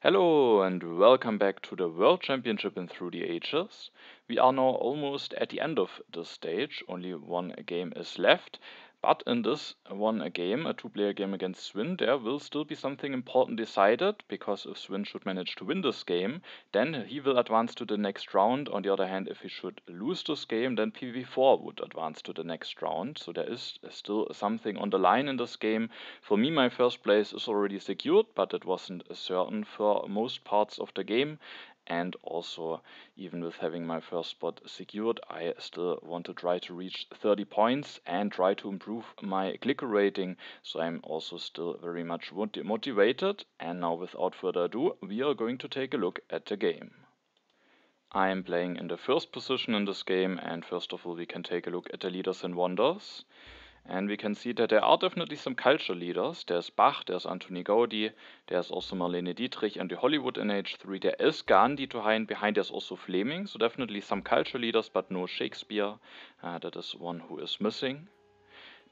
Hello and welcome back to the World Championship in Through the Ages. We are now almost at the end of this stage, only one game is left. But in this one game, a two-player game against Swin, there will still be something important decided, because if Swin should manage to win this game, then he will advance to the next round. On the other hand, if he should lose this game, then PvP4 would advance to the next round. So there is still something on the line in this game. For me, my first place is already secured, but it wasn't certain for most parts of the game. And also, even with having my first spot secured, I still want to try to reach 30 points and try to improve my clicker rating. So I'm also still very much motivated. And now, without further ado, we are going to take a look at the game. I am playing in the first position in this game, and first of all, we can take a look at the leaders and wonders. And we can see that there are definitely some culture leaders. There's Bach, there's Anthony Gaudi, there's also Marlene Dietrich and the Hollywood in H3. There is Gandhi to hide behind, there's also Fleming. So definitely some culture leaders, but no Shakespeare. That is one who is missing.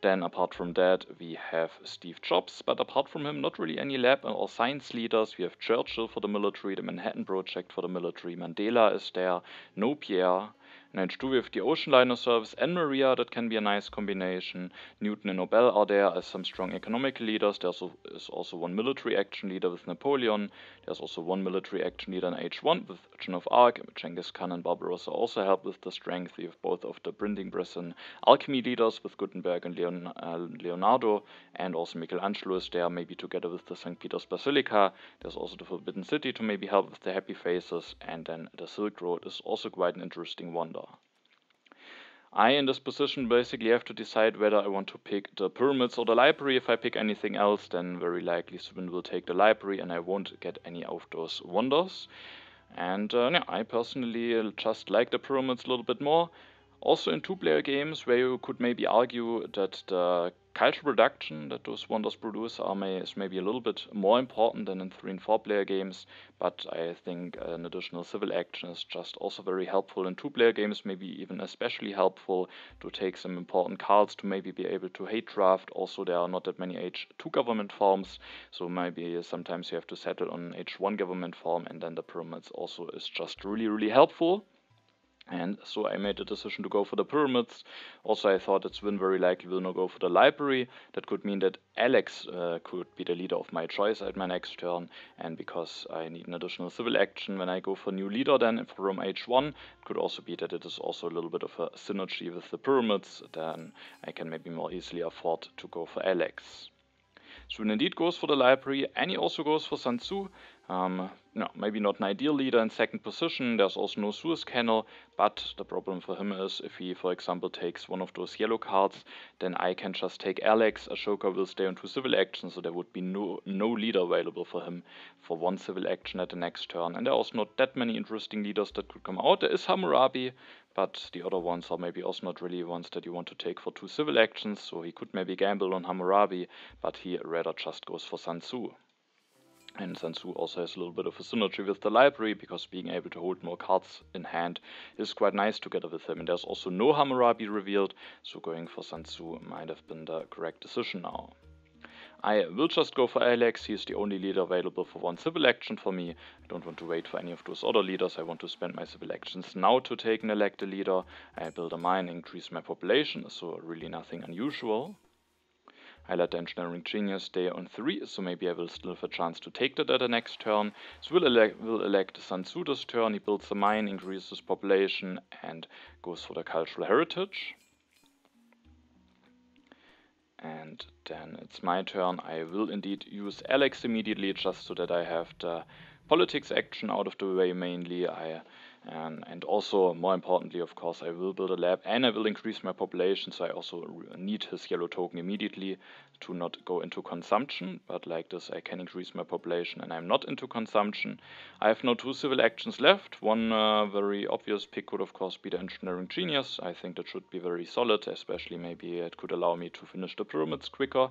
Then apart from that, we have Steve Jobs, but apart from him, not really any lab or science leaders. We have Churchill for the military, the Manhattan Project for the military, Mandela is there, no Pierre. In H2 we have the Ocean Liner Service and Maria, that can be a nice combination. Newton and Nobel are there as some strong economic leaders. There is also one military action leader with Napoleon. There's also one military action leader in H1 with Joan of Arc. Genghis Khan and Barbarossa also help with the strength. We have both of the printing press and alchemy leaders with Gutenberg and Leonardo, and also Michelangelo is there, maybe together with the St. Peter's Basilica. There's also the Forbidden City to maybe help with the happy faces, and then the Silk Road is also quite an interesting wonder. I, in this position, basically have to decide whether I want to pick the pyramids or the library. If I pick anything else, then very likely Swin will take the library and I won't get any of those wonders. And yeah, I personally just like the pyramids a little bit more. Also in two-player games where you could maybe argue that the cultural production that those wonders produce is maybe a little bit more important than in 3 and 4-player games, but I think an additional civil action is just also very helpful in two-player games, maybe even especially helpful to take some important cards to maybe be able to hate draft. Also, there are not that many H2 government forms, so maybe sometimes you have to settle on H1 government form, and then the pyramids also is just really helpful. And so I made the decision to go for the pyramids. Also, I thought that Swin very likely will not go for the library. That could mean that Alex could be the leader of my choice at my next turn. And because I need an additional civil action when I go for new leader then from H1, it could also be that it is also a little bit of a synergy with the pyramids. Then I can maybe more easily afford to go for Alex. Swin indeed goes for the library, and he also goes for Sun Tzu. No, maybe not an ideal leader in second position. There's also no Suez Canal, but the problem for him is if he, for example, takes one of those yellow cards, then I can just take Alex. Ashoka will stay on 2 civil actions, so there would be no leader available for him for 1 civil action at the next turn. And there are also not that many interesting leaders that could come out. There is Hammurabi, but the other ones are maybe also not really ones that you want to take for 2 civil actions, so he could maybe gamble on Hammurabi, but he rather just goes for Sun Tzu. And Sun Tzu also has a little bit of a synergy with the library, because being able to hold more cards in hand is quite nice together with him. And there's also no Hammurabi revealed, so going for Sun Tzu might have been the correct decision now. I will just go for Alex. He's the only leader available for 1 civil action for me. I don't want to wait for any of those other leaders. I want to spend my civil actions now to take and elect a leader. I build a mine, increase my population, so really nothing unusual. I let the Engineering Genius stay on 3, so maybe I will still have a chance to take that at the next turn. So will elect Sun Tzu this turn. He builds a mine, increases population, and goes for the cultural heritage. And then it's my turn. I will indeed use Alex immediately, just so that I have the politics action out of the way mainly. And also, more importantly, of course, I will build a lab and I will increase my population, so I also need his yellow token immediately to not go into consumption. But like this, I can increase my population and I'm not into consumption. I have now 2 civil actions left. One very obvious pick could, of course, be the Engineering Genius. I think that should be very solid, especially maybe it could allow me to finish the pyramids quicker.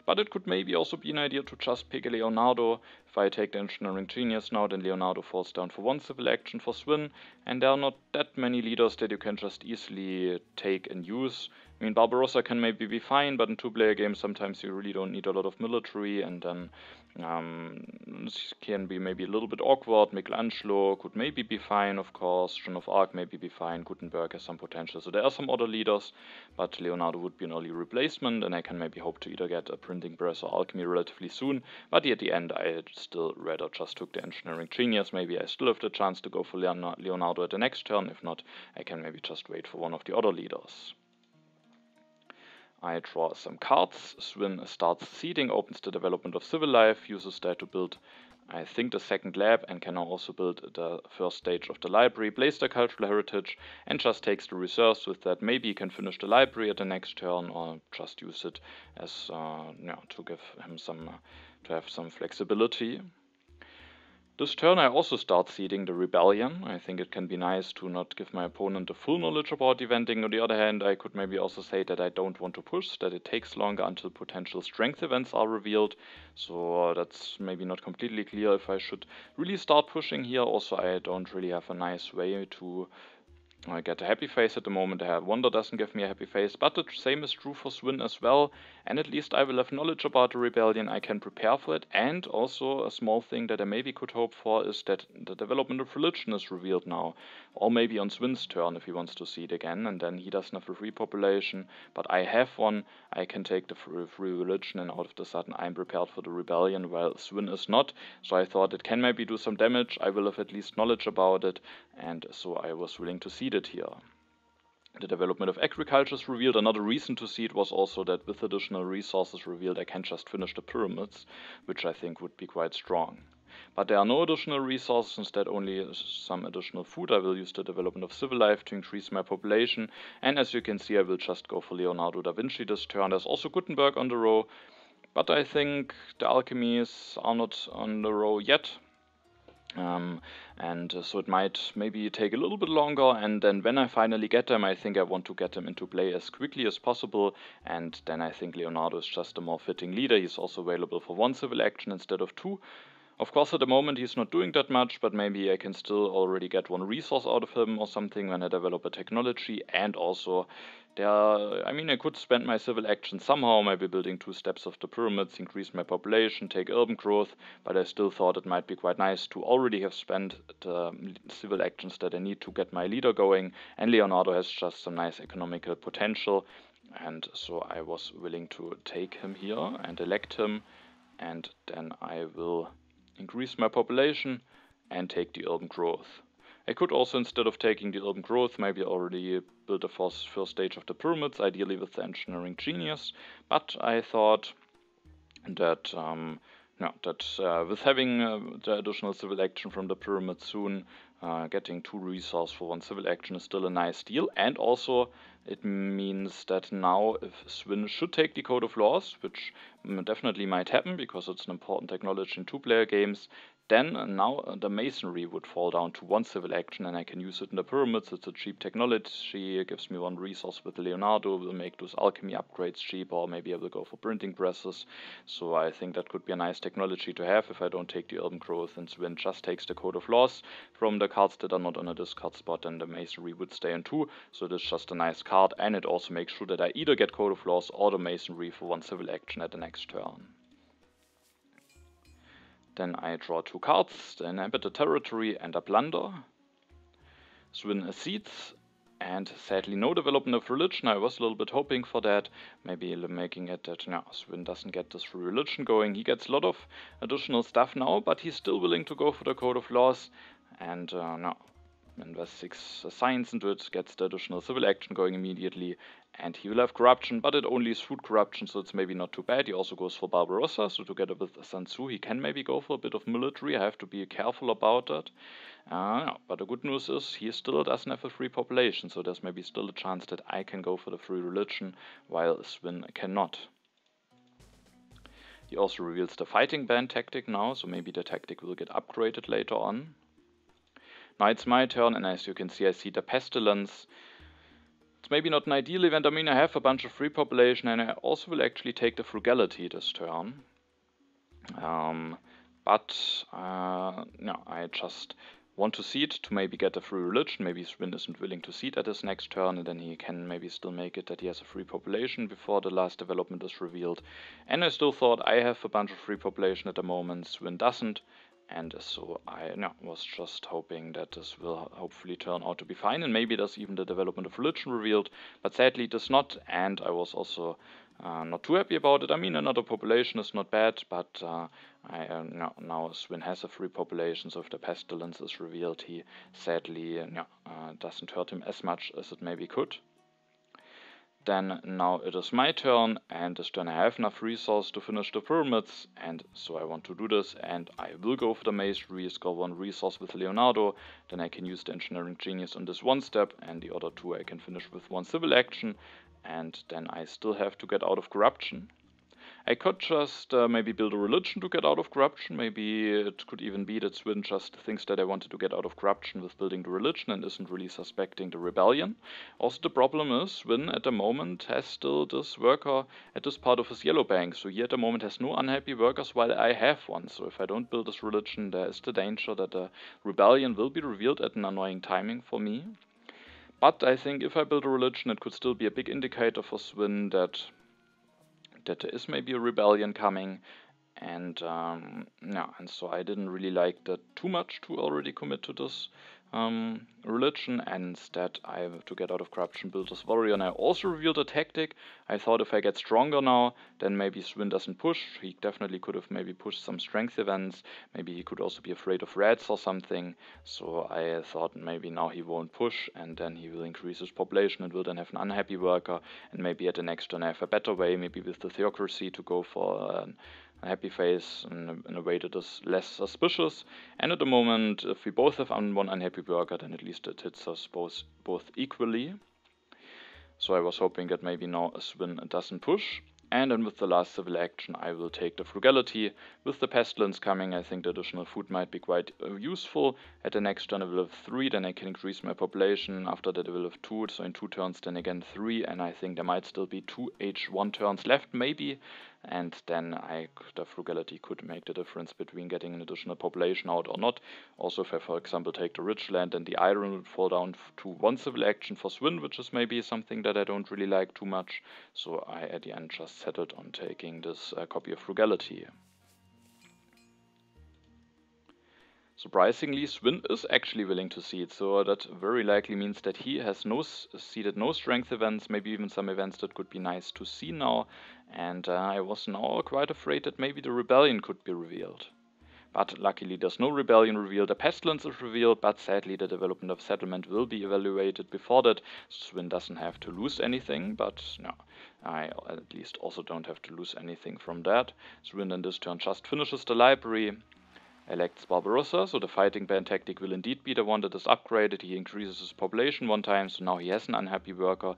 But it could maybe also be an idea to just pick a Leonardo. If I take the Engineering Genius now, then Leonardo falls down for 1 civil action for Swin. And there are not that many leaders that you can just easily take and use. I mean, Barbarossa can maybe be fine, but in two-player games sometimes you really don't need a lot of military, and then this can be maybe a little bit awkward. Michelangelo could maybe be fine, of course. Joan of Arc maybe be fine. Gutenberg has some potential. So there are some other leaders, but Leonardo would be an early replacement, and I can maybe hope to either get a printing press or alchemy relatively soon. But at the end, I still rather just took the engineering genius. Maybe I still have the chance to go for Leonardo at the next turn. If not, I can maybe just wait for one of the other leaders. I draw some cards. Svin starts seeding, opens the development of civil life, uses that to build, I think, the second lab, and can now also build the first stage of the library, plays the cultural heritage, and just takes the reserves with that. Maybe he can finish the library at the next turn, or just use it as to give him to have some flexibility. This turn I also start seeding the rebellion. I think it can be nice to not give my opponent the full knowledge about eventing. On the other hand, I could maybe also say that I don't want to push, that it takes longer until potential strength events are revealed. So that's maybe not completely clear if I should really start pushing here. Also, I don't really have a nice way to get a happy face at the moment. Wonder doesn't give me a happy face, but the same is true for Svin as well. And at least I will have knowledge about the rebellion, I can prepare for it. And also a small thing that I maybe could hope for is that the development of religion is revealed now. Or maybe on Svin's turn if he wants to see it again, and then he doesn't have a free population. But I have one, I can take the free religion, and out of the sudden I'm prepared for the rebellion, while Svin is not. So I thought it can maybe do some damage, I will have at least knowledge about it, and so I was willing to see it here. The development of agriculture is revealed. Another reason to see it was also that with additional resources revealed, I can just finish the pyramids, which I think would be quite strong. But there are no additional resources, instead only some additional food. I will use the development of civil life to increase my population, and as you can see, I will just go for Leonardo da Vinci this turn. There's also Gutenberg on the row, but I think the alchemies are not on the row yet. So it might maybe take a little bit longer, and then when I finally get them, I think I want to get them into play as quickly as possible, and then I think Leonardo is just a more fitting leader. He's also available for one civil action instead of two. Of course, at the moment he's not doing that much, but maybe I can still already get one resource out of him or something when I develop a technology. And also, I could spend my civil action somehow, maybe building 2 steps of the pyramids, increase my population, take urban growth, but I still thought it might be quite nice to already have spent the civil actions that I need to get my leader going, and Leonardo has just some nice economical potential, and so I was willing to take him here and elect him, and then I will increase my population and take the urban growth. I could also, instead of taking the urban growth, maybe already build the first stage of the pyramids, ideally with the engineering genius, but I thought that with having the additional civil action from the pyramid soon, getting 2 resources for 1 civil action is still a nice deal. And also it means that now if Svin should take the Code of Laws, which definitely might happen because it's an important technology in 2-player games, then now the masonry would fall down to 1 civil action, and I can use it in the pyramids. It's a cheap technology, it gives me 1 resource with Leonardo, will make those alchemy upgrades cheaper, or maybe I will go for printing presses. So I think that could be a nice technology to have if I don't take the urban growth and Svin just takes the Code of Laws from the cards that are not on a discard spot, and the masonry would stay on 2. So it is just a nice card, and it also makes sure that I either get Code of Laws or the masonry for 1 civil action at the next turn. Then I draw 2 cards, the inhabited territory and a plunder. Svin accedes, and sadly no development of religion. I was a little bit hoping for that, maybe making it that Svin doesn't get this free religion going. He gets a lot of additional stuff now, but he's still willing to go for the Code of Laws, and invest 6 science into it, gets the additional civil action going immediately, and he will have corruption, but it only is food corruption, so it's maybe not too bad. He also goes for Barbarossa, so together with Sun Tzu he can maybe go for a bit of military. I have to be careful about that. But the good news is he still doesn't have a free population, so there's maybe still a chance that I can go for the free religion, while Svin cannot. He also reveals the fighting band tactic now, so maybe the tactic will get upgraded later on. Now it's my turn, and as you can see, I see the pestilence. It's maybe not an ideal event. I have a bunch of free population, and I also will actually take the frugality this turn. I just want to seed to maybe get a free religion. Maybe Swin isn't willing to seed at his next turn, and then he can maybe still make it that he has a free population before the last development is revealed. And I still thought I have a bunch of free population at the moment, Swin doesn't. And so I was just hoping that this will hopefully turn out to be fine, and maybe there's even the development of religion revealed, but sadly it is not, and I was also not too happy about it. I mean, another population is not bad, but now Swin has a free population, so if the pestilence is revealed, he sadly doesn't hurt him as much as it maybe could. Then now it is my turn, and this turn I have enough resource to finish the pyramids, and so I want to do this, and I will go for the masonry, score 1 resource with Leonardo, then I can use the engineering genius on this one step, and the other 2 I can finish with 1 civil action, and then I still have to get out of corruption. I could just maybe build a religion to get out of corruption. Maybe it could even be that Swin just thinks that I wanted to get out of corruption with building the religion and isn't really suspecting the rebellion. Also, the problem is Swin at the moment has still this worker at this part of his yellow bank. So he at the moment has no unhappy workers while I have one. So if I don't build this religion, there is the danger that the rebellion will be revealed at an annoying timing for me. But I think if I build a religion, it could still be a big indicator for Swin that there is maybe a rebellion coming, and so I didn't really like that too much to already commit to this religion, and instead I, to get out of corruption, built this warrior, and I also revealed a tactic. I thought if I get stronger now, then maybe Swin doesn't push. He definitely could have maybe pushed some strength events, maybe he could also be afraid of rats or something, so I thought maybe now he won't push, and then he will increase his population and will then have an unhappy worker, and maybe at the next turn I have a better way, maybe with the theocracy, to go for a happy face in a way that is less suspicious. And at the moment, if we both have one unhappy worker, then at least it hits us both equally. So I was hoping that maybe now Swin doesn't push. And then with the last civil action, I will take the frugality. With the pestilence coming, I think the additional food might be quite useful. At the next turn I will have 3, then I can increase my population. After that I will have 2, so in 2 turns then again 3, and I think there might still be 2 H1 turns left maybe. And then the frugality could make the difference between getting an additional population out or not. Also, if I, for example, take the rich land, then the iron would fall down to 1 civil action for Swin, which is maybe something that I don't really like too much. So I, at the end, just settled on taking this copy of frugality. Surprisingly, Swin is actually willing to seed, so that very likely means that he has seeded no strength events, maybe even some events that could be nice to see now, and I was now quite afraid that maybe the rebellion could be revealed. But luckily there's no rebellion revealed, the pestilence is revealed, but sadly the development of settlement will be evaluated before that. Swin doesn't have to lose anything, but no, I at least also don't have to lose anything from that. Swin in this turn just finishes the library, elects Barbarossa, so the fighting band tactic will indeed be the one that is upgraded. He increases his population 1 time, so now he has an unhappy worker,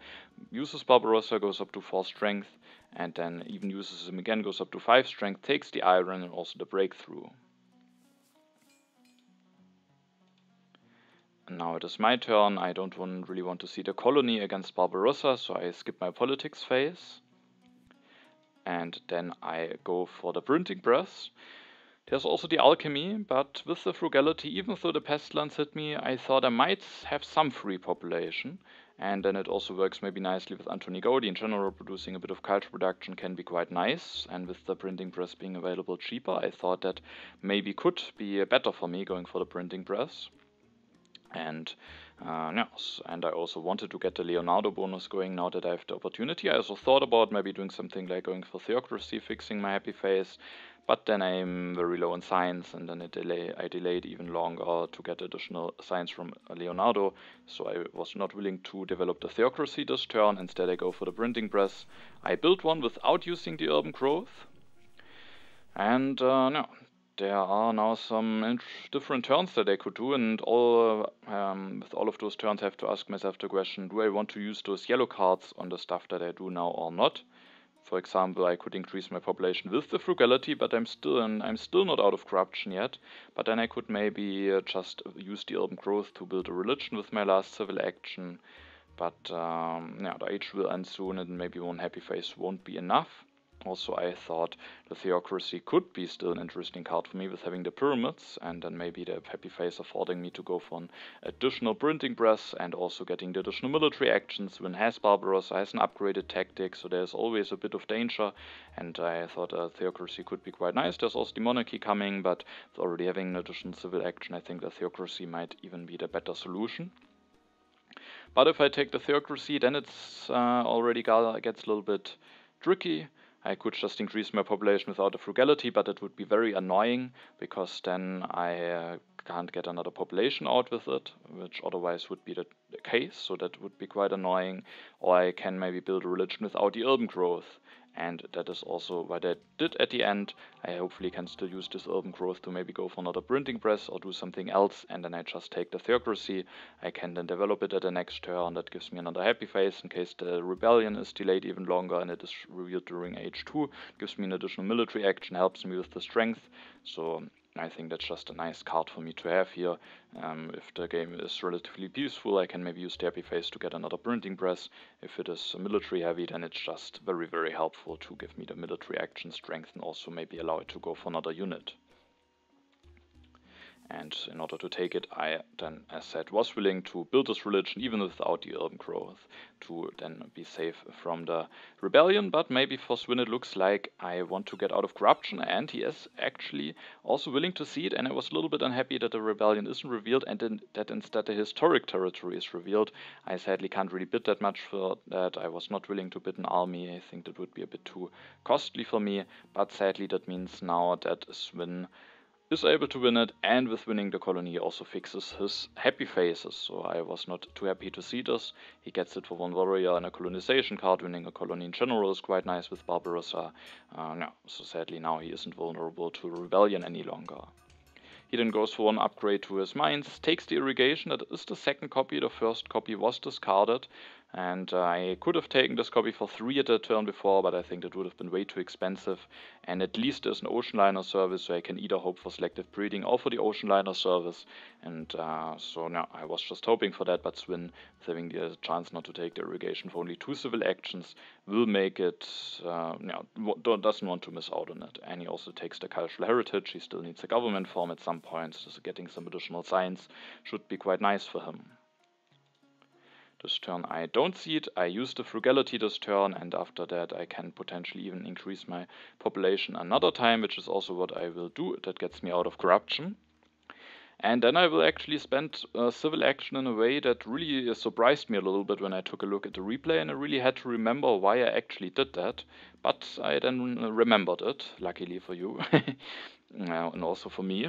uses Barbarossa, goes up to 4 strength, and then even uses him again, goes up to 5 strength, takes the iron and also the breakthrough. And now it is my turn. I don't really want to see the colony against Barbarossa, so I skip my politics phase. And then I go for the printing press. There's also the alchemy, but with the frugality, even though the pestilence hit me, I thought I might have some free population. And then it also works maybe nicely with Antoni Gaudi. In general, producing a bit of culture production can be quite nice. And with the printing press being available cheaper, I thought that maybe could be better for me going for the printing press. And and I also wanted to get the Leonardo bonus going now that I have the opportunity. I also thought about maybe doing something like going for theocracy, fixing my happy face, but then I'm very low in science, and then I delayed even longer to get additional science from Leonardo, so I was not willing to develop the theocracy this turn. Instead I go for the printing press. I built one without using the urban growth, and there are now some different turns that I could do, and with all of those turns I have to ask myself the question, do I want to use those yellow cards on the stuff that I do now or not? For example, I could increase my population with the frugality, but I'm still not out of corruption yet. But then I could maybe just use the urban growth to build a religion with my last civil action. But the age will end soon, and maybe 1 happy face won't be enough. Also, I thought the Theocracy could be still an interesting card for me with having the Pyramids, and then maybe the Happy Face affording me to go for an additional Printing Press and also getting the additional military actions. Win has Barbarossa, has an upgraded tactic, so there's always a bit of danger, and I thought a Theocracy could be quite nice. There's also the Monarchy coming, but with already having an additional civil action, I think the Theocracy might even be the better solution. But if I take the Theocracy, then it's already gets a little bit tricky. I could just increase my population without the frugality, but it would be very annoying because then I can't get another population out with it, which otherwise would be the case, so that would be quite annoying. Or I can maybe build a religion without the urban growth, and that is also what I did at the end. I hopefully can still use this urban growth to maybe go for another printing press or do something else, and then I just take the Theocracy. I can then develop it at the next turn. That gives me another Happy Face in case the rebellion is delayed even longer and it is revealed during age 2. Gives me an additional military action, helps me with the strength. So I think that's just a nice card for me to have here. If the game is relatively peaceful, I can maybe use the Happy Face to get another printing press. If it is military heavy, then it's just very, very helpful to give me the military action strength and also maybe allow it to go for another unit. And in order to take it, I then, as said, was willing to build this religion even without the urban growth to then be safe from the rebellion. But maybe for Swin it looks like I want to get out of corruption, and he is actually also willing to see it. And I was a little bit unhappy that the rebellion isn't revealed and then that instead the historic territory is revealed. I sadly can't really bid that much for that. I was not willing to bid an army. I think that would be a bit too costly for me. But sadly that means now that Swin is able to win it, and with winning the colony he also fixes his Happy Faces, so I was not too happy to see this. He gets it for 1 warrior and a colonization card. Winning a colony in general is quite nice with Barbarossa. No, so sadly now he isn't vulnerable to rebellion any longer. He then goes for 1 upgrade to his mines, takes the irrigation. That is the second copy. The first copy was discarded, and I could have taken this copy for 3 at the turn before, but I think that would have been way too expensive. And at least there's an ocean liner service, so I can either hope for selective breeding or for the ocean liner service. And so now I was just hoping for that, but Swin, with having the chance not to take the irrigation for only 2 civil actions, will make it, doesn't want to miss out on it. And he also takes the cultural heritage. He still needs a government form at some point, so getting some additional science should be quite nice for him. This turn I don't see it. I use the frugality this turn, and after that I can potentially even increase my population another time, which is also what I will do. That gets me out of corruption. And then I will actually spend civil action in a way that really surprised me a little bit when I took a look at the replay, and I really had to remember why I actually did that. But I then remembered it, luckily for you, and also for me.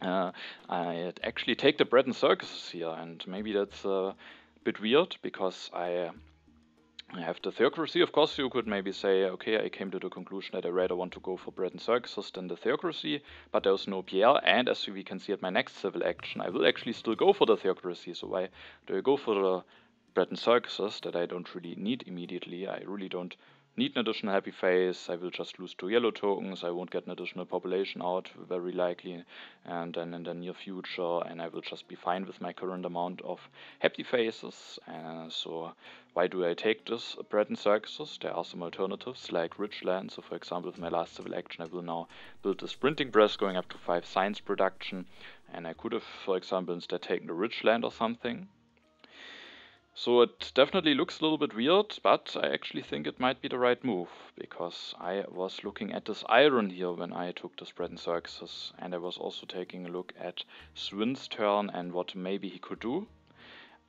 I actually take the bread and circuses here, and maybe that's bit weird because I have the Theocracy. Of course, you could maybe say, okay, I came to the conclusion that I rather want to go for bread and circuses than the Theocracy, but there's no Pierre, and as we can see at my next civil action, I will actually still go for the Theocracy. So why do I go for the bread and circuses that I don't really need immediately? I really don't need an additional Happy Face. I will just lose 2 yellow tokens. I won't get an additional population out, very likely, and then in the near future, and I will just be fine with my current amount of Happy Faces. So why do I take this bread and circuses? There are some alternatives like rich land. So for example, with my last civil action, I will now build this printing press going up to 5 science production, and I could have, for example, instead taken the rich land or something. So it definitely looks a little bit weird, but I actually think it might be the right move, because I was looking at this iron here when I took the bread and circuses, and I was also taking a look at Swin's turn and what maybe he could do.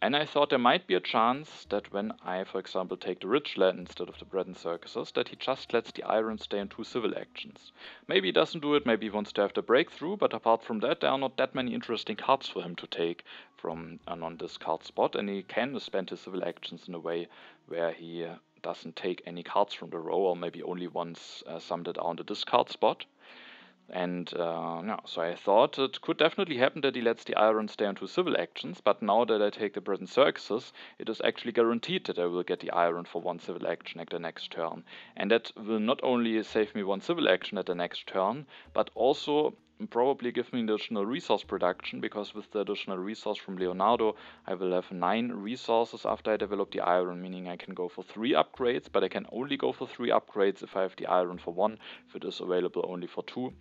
And I thought there might be a chance that when I, for example, take the rich land instead of the bread and circuses, that he just lets the iron stay in 2 civil actions. Maybe he doesn't do it, maybe he wants to have the breakthrough, but apart from that, there are not that many interesting cards for him to take from a non-discard spot, and he can spend his civil actions in a way where he doesn't take any cards from the row, or maybe only once some that are on the discard spot. And so I thought it could definitely happen that he lets the iron stay on 2 civil actions, but now that I take the bread and circuses, it is actually guaranteed that I will get the iron for 1 civil action at the next turn. And that will not only save me 1 civil action at the next turn, but also probably give me additional resource production, because with the additional resource from Leonardo, I will have 9 resources after I develop the iron, meaning I can go for 3 upgrades, but I can only go for 3 upgrades if I have the iron for 1. If it is available only for 2,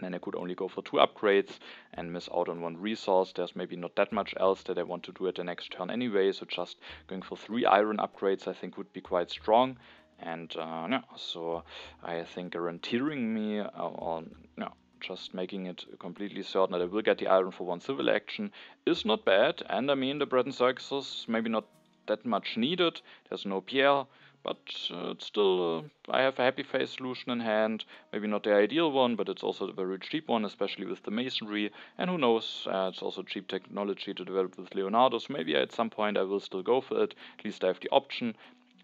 then I could only go for 2 upgrades and miss out on 1 resource. There's maybe not that much else that I want to do at the next turn anyway, so just going for 3 iron upgrades I think would be quite strong. And yeah, so I think guaranteeing me, or yeah, just making it completely certain that I will get the iron for 1 civil action is not bad. And I mean, the bread and circuses maybe not that much needed. There's no Pierre, but it's still, I have a happy face solution in hand. Maybe not the ideal one, but it's also a very cheap one, especially with the masonry. And who knows, it's also cheap technology to develop with Leonardo, so maybe at some point I will still go for it. At least I have the option.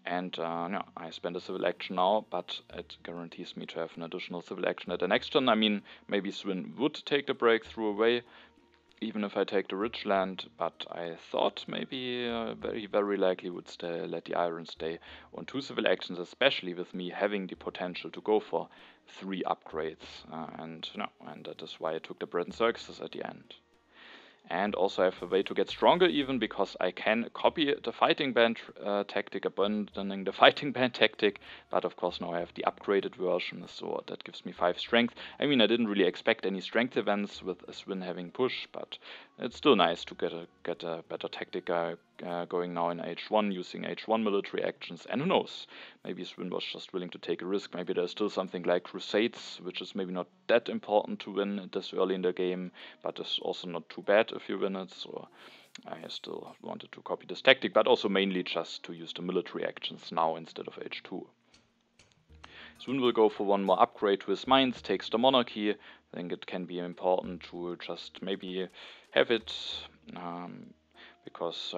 And yeah, I spend a civil action now, but it guarantees me to have an additional civil action at the next turn. I mean, maybe Svin would take the breakthrough away, even if I take the rich land, but I thought maybe very likely would let the iron stay on 2 civil actions, especially with me having the potential to go for 3 upgrades. And that is why I took the bread and circuses at the end. And also I have a way to get stronger even, because I can copy the fighting band tactic, abandoning the fighting band tactic, but of course now I have the upgraded version, so that gives me 5 strength. I mean, I didn't really expect any strength events with Svin having push, but it's still nice to get a better tactic going now in H1, using H1 military actions. And who knows, maybe Svin was just willing to take a risk. Maybe there's still something like Crusades, which is maybe not that important to win this early in the game, but is also not too bad if you win it. So I still wanted to copy this tactic, but also mainly just to use the military actions now instead of H2. Svin will go for 1 more upgrade to his mines, takes the monarchy. I think it can be important to just maybe have it, because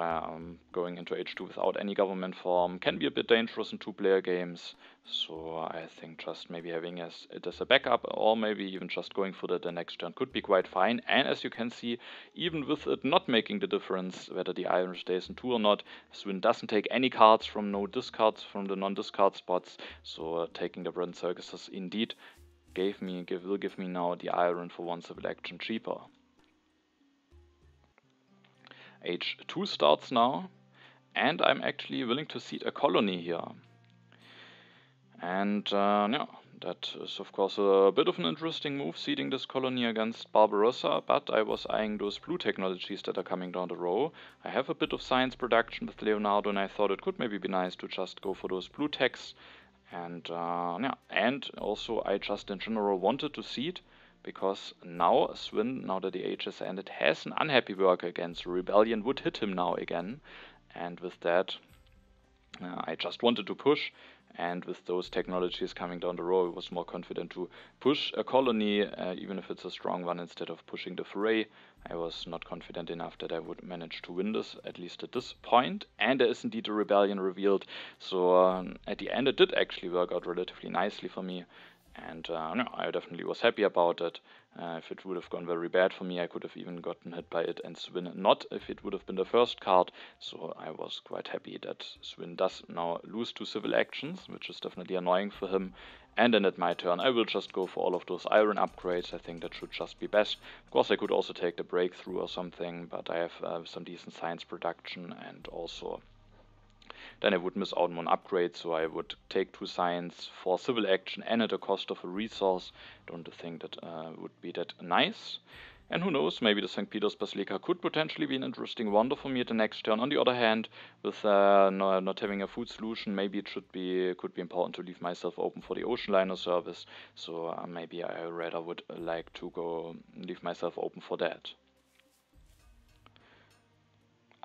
going into H2 without any government form can be a bit dangerous in 2-player games. So I think just maybe having it as a backup, or maybe even just going for the next turn could be quite fine. And as you can see, even with it not making the difference whether the iron stays in 2 or not, Svin doesn't take any cards from the non-discard spots. So taking the bread and circuses indeed will give me now the iron for 1 civil action cheaper. H2 starts now, and I'm actually willing to seed a colony here. And yeah, that is of course a bit of an interesting move, seeding this colony against Barbarossa, but I was eyeing those blue technologies that are coming down the row. I have a bit of science production with Leonardo, and I thought it could maybe be nice to just go for those blue techs. And yeah, and also I just in general wanted to seed, because now Svin, now that the age has ended, has an unhappy worker against rebellion, would hit him now again. And with that, I just wanted to push, and with those technologies coming down the road, I was more confident to push a colony, even if it's a strong one, instead of pushing the foray. I was not confident enough that I would manage to win this, at least at this point. And there is indeed a rebellion revealed, so at the end it did actually work out relatively nicely for me. And no, I definitely was happy about it. If it would have gone very bad for me, I could have even gotten hit by it and Svin not, if it would have been the first card. So I was quite happy that Svin does now lose 2 civil actions, which is definitely annoying for him. And then at my turn, I will just go for all of those iron upgrades. I think that should just be best. Of course, I could also take the breakthrough or something, but I have some decent science production, and also then I would miss out on 1 upgrade, so I would take 2 science for civil action and at the cost of a resource. Don't think that would be that nice. And who knows, maybe the St. Peter's Basilica could potentially be an interesting wonder for me at the next turn. On the other hand, with not having a food solution, maybe it could be important to leave myself open for the ocean liner service. So maybe I rather would like to leave myself open for that.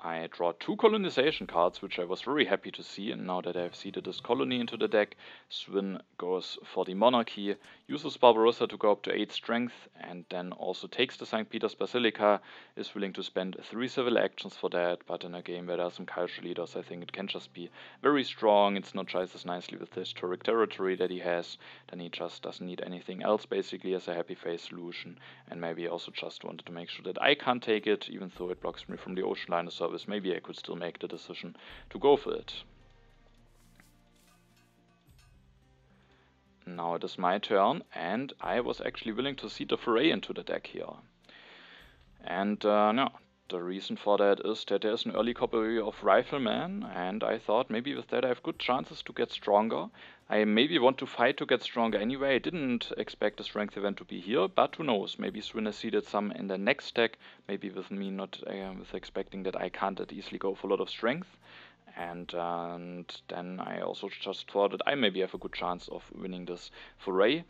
I draw 2 colonization cards, which I was very happy to see, and now that I have seeded this colony into the deck, Svin goes for the monarchy, uses Barbarossa to go up to 8 strength, and then also takes the St. Peter's Basilica, is willing to spend 3 civil actions for that, but in a game where there are some cultural leaders, I think it can just be very strong. It's not just as nicely with the historic territory that he has, then he just doesn't need anything else basically as a happy face solution, and maybe also just wanted to make sure that I can't take it, even though it blocks me from the ocean liner service. Maybe I could still make the decision to go for it. Now it is my turn, and I was actually willing to seed the foray into the deck here. And no, the reason for that is that there's an early copy of Rifleman, and I thought maybe with that I have good chances to get stronger. I maybe want to fight to get stronger anyway. I didn't expect the strength event to be here, but who knows, maybe Swin has seeded some in the next deck, maybe with me not with expecting that I can't that easily go for a lot of strength. And then I also just thought that I maybe have a good chance of winning this foray,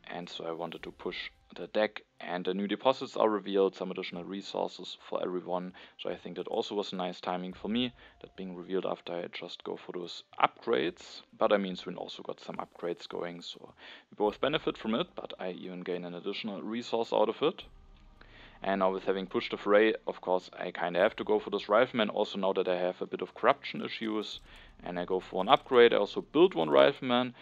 and so I wanted to push the deck, and the new deposits are revealed, some additional resources for everyone, so I think that also was a nice timing for me, that being revealed after I just go for those upgrades. But I mean, Swin also got some upgrades going, so we both benefit from it, but I even gain an additional resource out of it. And now with having pushed the foray, of course, I kind of have to go for this Rifleman. Also now that I have a bit of corruption issues, and I go for an upgrade. I also build one Rifleman.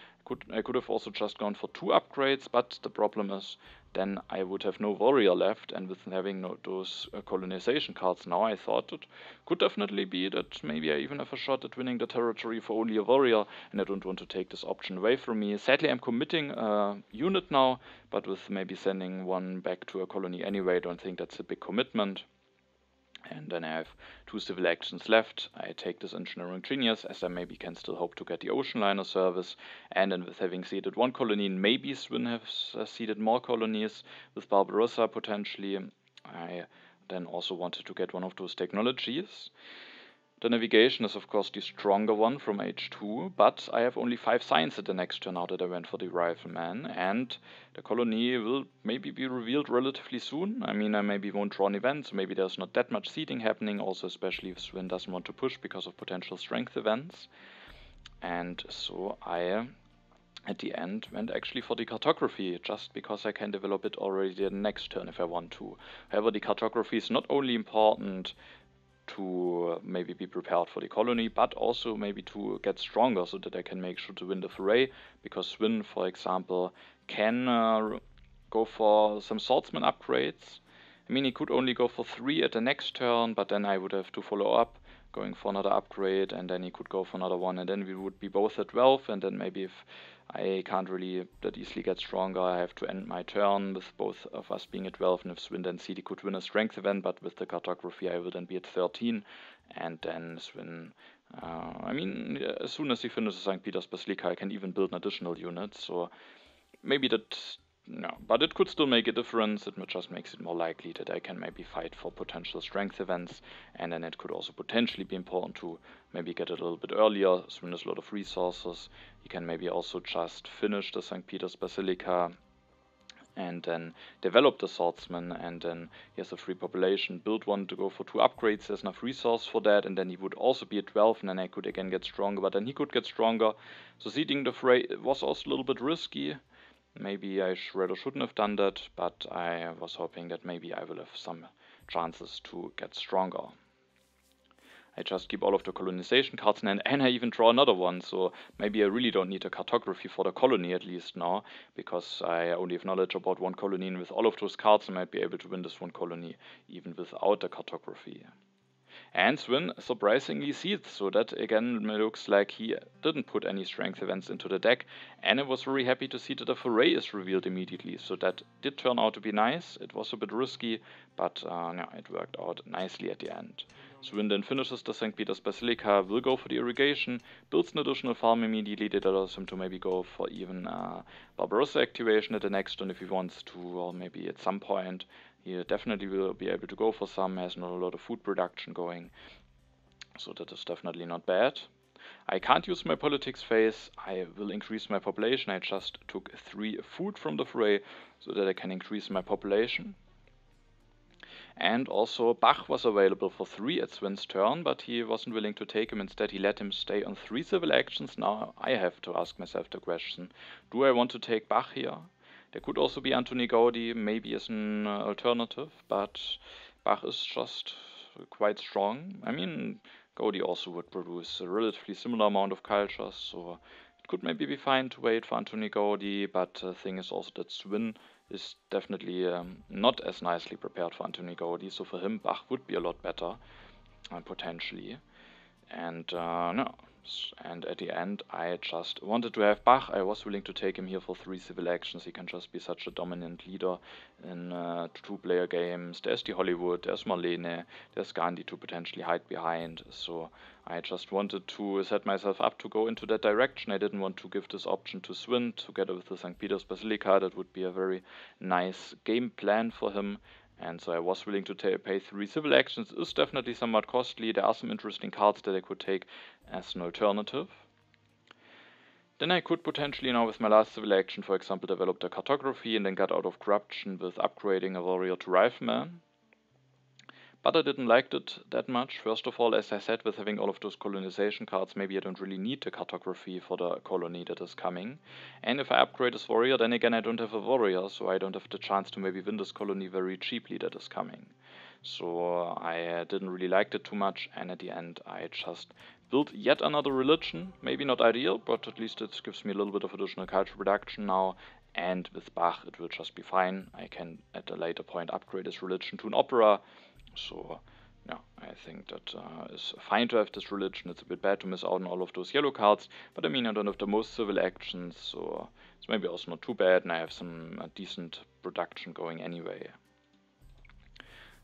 I could have also just gone for 2 upgrades, but the problem is then I would have no warrior left, and with having those colonization cards now, I thought it could definitely be that maybe I even have a shot at winning the territory for only a warrior, and I don't want to take this option away from me. Sadly, I'm committing a unit now, but with maybe sending one back to a colony anyway, I don't think that's a big commitment. And then I have 2 civil actions left. I take this engineering genius, as I maybe can still hope to get the ocean liner service. And then with having seeded 1 colony, maybe Swin has seeded more colonies with Barbarossa potentially. I then also wanted to get one of those technologies. The navigation is of course the stronger one from H2, but I have only 5 science at the next turn now that I went for the Rifleman, and the colony will maybe be revealed relatively soon. I mean, I maybe won't draw an event, so maybe there's not that much seeding happening, also especially if Swin doesn't want to push because of potential strength events. And so I, at the end, went actually for the cartography, just because I can develop it already the next turn if I want to. However, the cartography is not only important to maybe be prepared for the colony, but also maybe to get stronger so that I can make sure to win the foray, because Swin, for example, can go for some swordsman upgrades. I mean, he could only go for 3 at the next turn, but then I would have to follow up, going for another upgrade, and then he could go for another one, and then we would be both at 12, and then maybe if I can't really that easily get stronger, I have to end my turn with both of us being at 12, and if Swin then seed, he could win a strength event, but with the cartography I will then be at 13, and then Swin, I mean, as soon as he finishes St. Peter's Basilica, I can even build an additional unit, so maybe that, no, but it could still make a difference. It just makes it more likely that I can maybe fight for potential strength events, and then it could also potentially be important to maybe get it a little bit earlier, Swin has a lot of resources. You can maybe also just finish the St. Peter's Basilica and then develop the swordsman, and then he has a free population, build one to go for 2 upgrades, there's enough resource for that, and then he would also be at 12, and then I could again get stronger, but then he could get stronger. So seeding the fray was also a little bit risky. Maybe I rather shouldn't have done that, but I was hoping that maybe I will have some chances to get stronger. I just keep all of the colonization cards in, and I even draw another one, so maybe I really don't need a cartography for the colony at least now, because I only have knowledge about 1 colony, and with all of those cards I might be able to win this 1 colony even without the cartography. And Swin surprisingly seeds, so that again looks like he didn't put any strength events into the deck, and I was very happy to see that the foray is revealed immediately, so that did turn out to be nice. It was a bit risky, but yeah, it worked out nicely at the end. Swin then finishes the St. Peter's Basilica, will go for the irrigation, builds an additional farm immediately that allows him to maybe go for even Barbarossa activation at the next turn if he wants to, or maybe at some point. He definitely will be able to go for some, has not a lot of food production going, so that is definitely not bad. I can't use my politics phase, I will increase my population. I just took 3 food from the fray so that I can increase my population. And also Bach was available for 3 at Swin's turn, but he wasn't willing to take him. Instead he let him stay on 3 civil actions. Now I have to ask myself the question, do I want to take Bach here? There could also be Anthony Gaudi, maybe as an alternative, but Bach is just quite strong. I mean, Gaudi also would produce a relatively similar amount of cultures, so it could maybe be fine to wait for Anthony Gaudi, but the thing is also that Swin is definitely not as nicely prepared for Anthony Gaudi, so for him Bach would be a lot better, potentially. And no, And at the end, I just wanted to have Bach. I was willing to take him here for 3 civil actions. He can just be such a dominant leader in 2-player games. There's the Hollywood, there's Marlene, there's Gandhi to potentially hide behind. So I just wanted to set myself up to go into that direction. I didn't want to give this option to Svin together with the St. Peter's Basilica. That would be a very nice game plan for him. And so I was willing to pay 3 civil actions. It's definitely somewhat costly. There are some interesting cards that I could take as an alternative. Then I could potentially now with my last civil action, for example, develop the cartography and then get out of corruption with upgrading a warrior to rifleman. But I didn't like it that much. First of all, as I said, with having all of those colonization cards, maybe I don't really need the cartography for the colony that is coming. And if I upgrade this warrior, then again I don't have a warrior, so I don't have the chance to maybe win this colony very cheaply that is coming. So I didn't really like it too much, and at the end I just built yet another religion. Maybe not ideal, but at least it gives me a little bit of additional cultural production now. And with Bach it will just be fine. I can at a later point upgrade this religion to an opera. So yeah, I think that is fine to have this religion. It's a bit bad to miss out on all of those yellow cards, but I mean I don't have the most civil actions, so it's maybe also not too bad, and I have some decent production going anyway.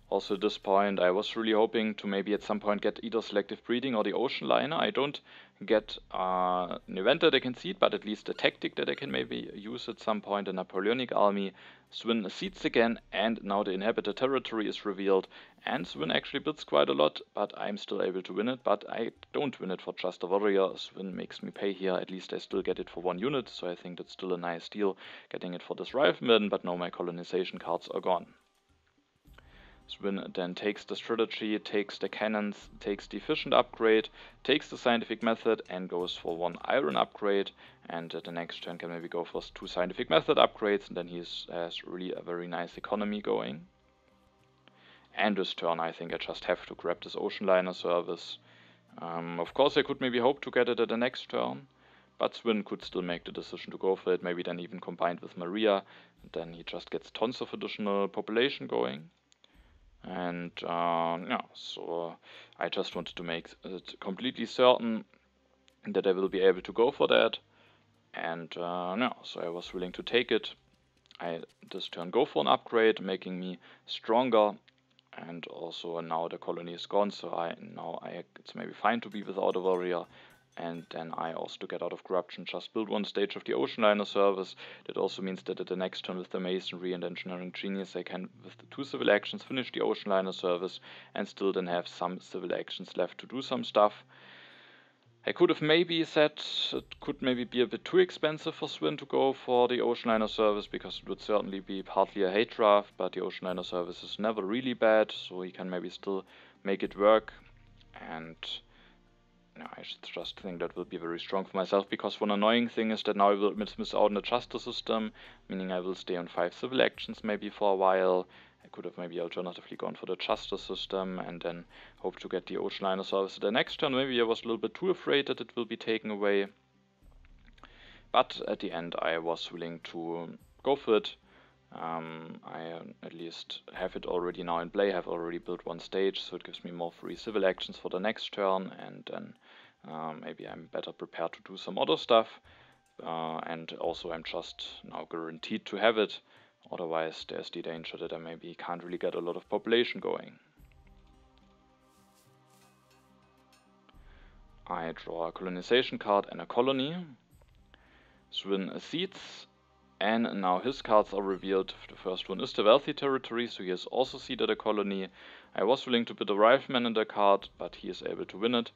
Also at this point I was really hoping to maybe at some point get either selective breeding or the ocean liner. I don't get an event that I can seed, but at least a tactic that I can maybe use at some point. A Napoleonic army. Svin seeds again, and now the inhabited territory is revealed, and Svin actually bids quite a lot, but I'm still able to win it. But I don't win it for just a warrior. Svin makes me pay here. At least I still get it for 1 unit, so I think that's still a nice deal getting it for this rifleman, but now my colonization cards are gone. Svin then takes the strategy, takes the cannons, takes the efficient upgrade, takes the scientific method and goes for 1 iron upgrade, and at the next turn can maybe go for 2 scientific method upgrades, and then he has really a very nice economy going. And this turn I think I just have to grab this ocean liner service. Of course I could maybe hope to get it at the next turn, but Svin could still make the decision to go for it, maybe then even combined with Maria, and then he just gets tons of additional population going. And yeah, so I just wanted to make it completely certain that I will be able to go for that. And yeah, so I was willing to take it. I this turn go for an upgrade, making me stronger. And also now the colony is gone, so it's maybe fine to be without a warrior. And then I also, to get out of corruption, just build 1 stage of the ocean liner service. That also means that at the next turn with the masonry and engineering genius I can, with the 2 civil actions, finish the ocean liner service and still then have some civil actions left to do some stuff. I could have maybe said it could maybe be a bit too expensive for Svin to go for the ocean liner service, because it would certainly be partly a hate draft, but the ocean liner service is never really bad, so he can maybe still make it work. And no, I just think that will be very strong for myself, because one annoying thing is that now I will miss out on the justice system, meaning I will stay on 5 civil actions maybe for a while. I could have maybe alternatively gone for the justice system and then hope to get the ocean liner service at the next turn. Maybe I was a little bit too afraid that it will be taken away. But at the end I was willing to go for it. I at least have it already now in play. I've already built 1 stage, so it gives me more free civil actions for the next turn, and then maybe I'm better prepared to do some other stuff. And also I'm just now guaranteed to have it. Otherwise there's the danger that I maybe can't really get a lot of population going. I draw a colonization card and a colony. Svin seeds. And now his cards are revealed. The first one is the wealthy territory, so he has also seeded a colony. I was willing to put a rifleman in the card, but he is able to win it.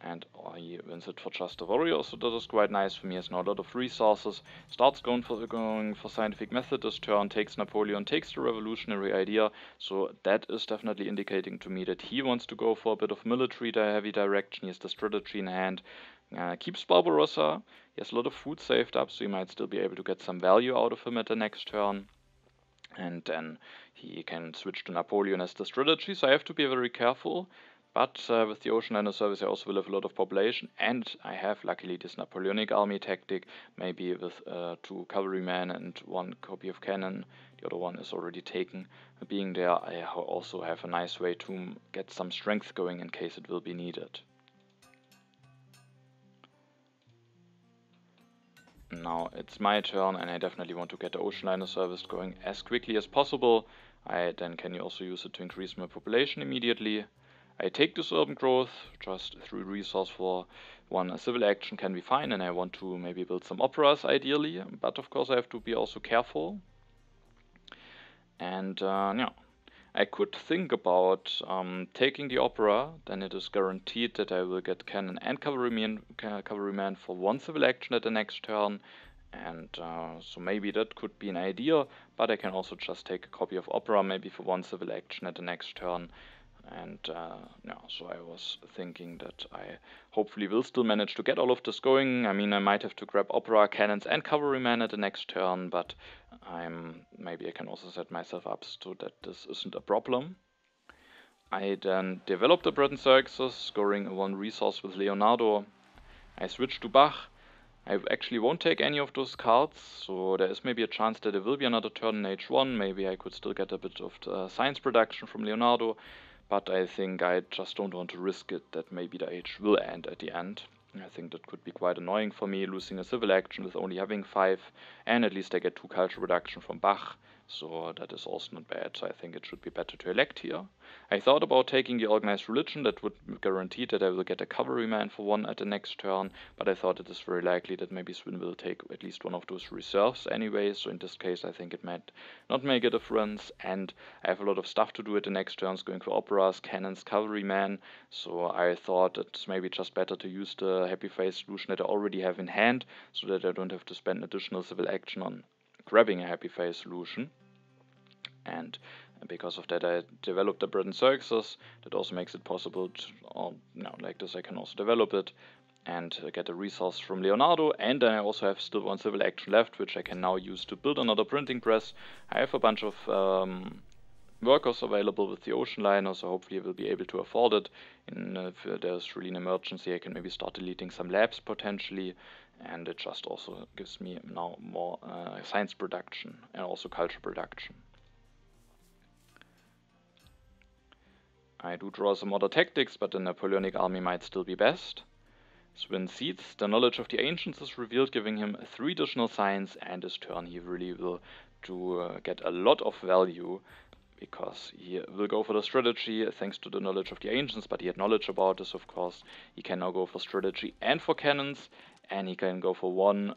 And he wins it for just a warrior, so that is quite nice for me. He has now a lot of resources. Starts going for scientific method this turn, takes Napoleon, takes the revolutionary idea. So that is definitely indicating to me that he wants to go for a bit of military heavy direction. He has the strategy in hand. Keeps Barbarossa. He has a lot of food saved up, so you might still be able to get some value out of him at the next turn. And then he can switch to Napoleon as the strategy, so I have to be very careful. But with the ocean liner service I also will have a lot of population, and I have luckily this Napoleonic army tactic, maybe with 2 cavalrymen and 1 copy of cannon. The other one is already taken. Being there, I also have a nice way to get some strength going in case it will be needed. Now it's my turn, and I definitely want to get the ocean liner service going as quickly as possible. I then can also use it to increase my population immediately. I take this urban growth, just 3 resource for 1 civil action can be fine, and I want to maybe build some operas ideally, but of course I have to be also careful. And yeah, I could think about taking the opera, then it is guaranteed that I will get cannon and cavalryman for 1 civil action at the next turn, and so maybe that could be an idea, but I can also just take a copy of opera maybe for 1 civil action at the next turn. And yeah, so I was thinking that I hopefully will still manage to get all of this going. I mean, I might have to grab opera, cannons, and cavalryman at the next turn, but maybe I can also set myself up so that this isn't a problem. I then developed the Breton Circuses, scoring 1 resource with Leonardo. I switch to Bach. I actually won't take any of those cards, so there is maybe a chance that there will be another turn in H1. Maybe I could still get a bit of science production from Leonardo, but I think I just don't want to risk it that maybe the H will end at the end. I think that could be quite annoying for me, losing a civil action with only having 5, and at least I get 2 culture production from Bach, so that is also not bad. So I think it should be better to elect here. I thought about taking the organized religion, that would guarantee that I will get a cavalryman for 1 at the next turn, but I thought it is very likely that maybe Swin will take at least 1 of those reserves anyway, so in this case I think it might not make a difference, and I have a lot of stuff to do at the next turns, going for operas, cannons, cavalryman, so I thought it's maybe just better to use the happy face solution that I already have in hand, so that I don't have to spend additional civil action on grabbing a happy face solution. And because of that I developed the Breton Circuses. That also makes it possible to, like this I can also develop it and get a resource from Leonardo, and then I also have still 1 civil action left, which I can now use to build another printing press. I have a bunch of workers available with the ocean liner, so hopefully I will be able to afford it. And if there's really an emergency, I can maybe start deleting some labs potentially, and it just also gives me now more science production and also culture production. I do draw some other tactics, but the Napoleonic army might still be best. Swin seeds. The knowledge of the ancients is revealed, giving him 3 additional science, and this turn he really will get a lot of value, because he will go for the strategy thanks to the knowledge of the ancients, but he had knowledge about this, of course. He can now go for strategy and for cannons, and he can go for 1,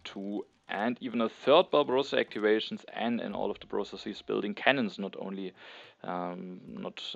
2, and even a 3rd Barbarossa activations, and in all of the processes building cannons, not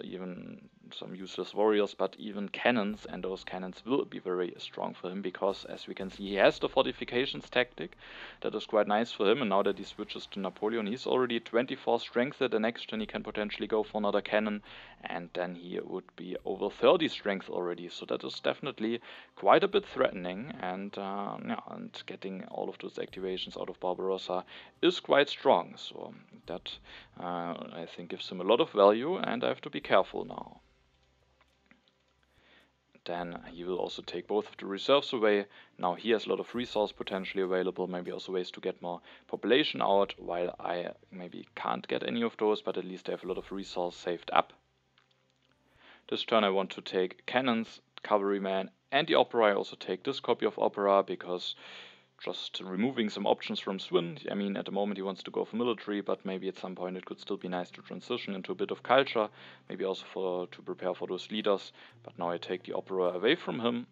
even some useless warriors, but even cannons, and those cannons will be very strong for him, because as we can see he has the fortifications tactic. That is quite nice for him, and now that he switches to Napoleon, he's already 24 strength. At the next turn he can potentially go for another cannon, and then he would be over 30 strength already, so that is definitely quite a bit threatening, and yeah, and getting all of those activations out of Barbarossa is quite strong, so that I think gives him a lot of value, and I have to be careful now. Then he will also take both of the reserves away. Now he has a lot of resource potentially available, maybe also ways to get more population out, while I maybe can't get any of those, but at least I have a lot of resource saved up. This turn I want to take cannons, cavalryman, and the opera. I also take this copy of opera, because just removing some options from Swin. I mean, at the moment he wants to go for military, but maybe at some point it could still be nice to transition into a bit of culture, maybe also to prepare for those leaders. But now I take the opera away from him,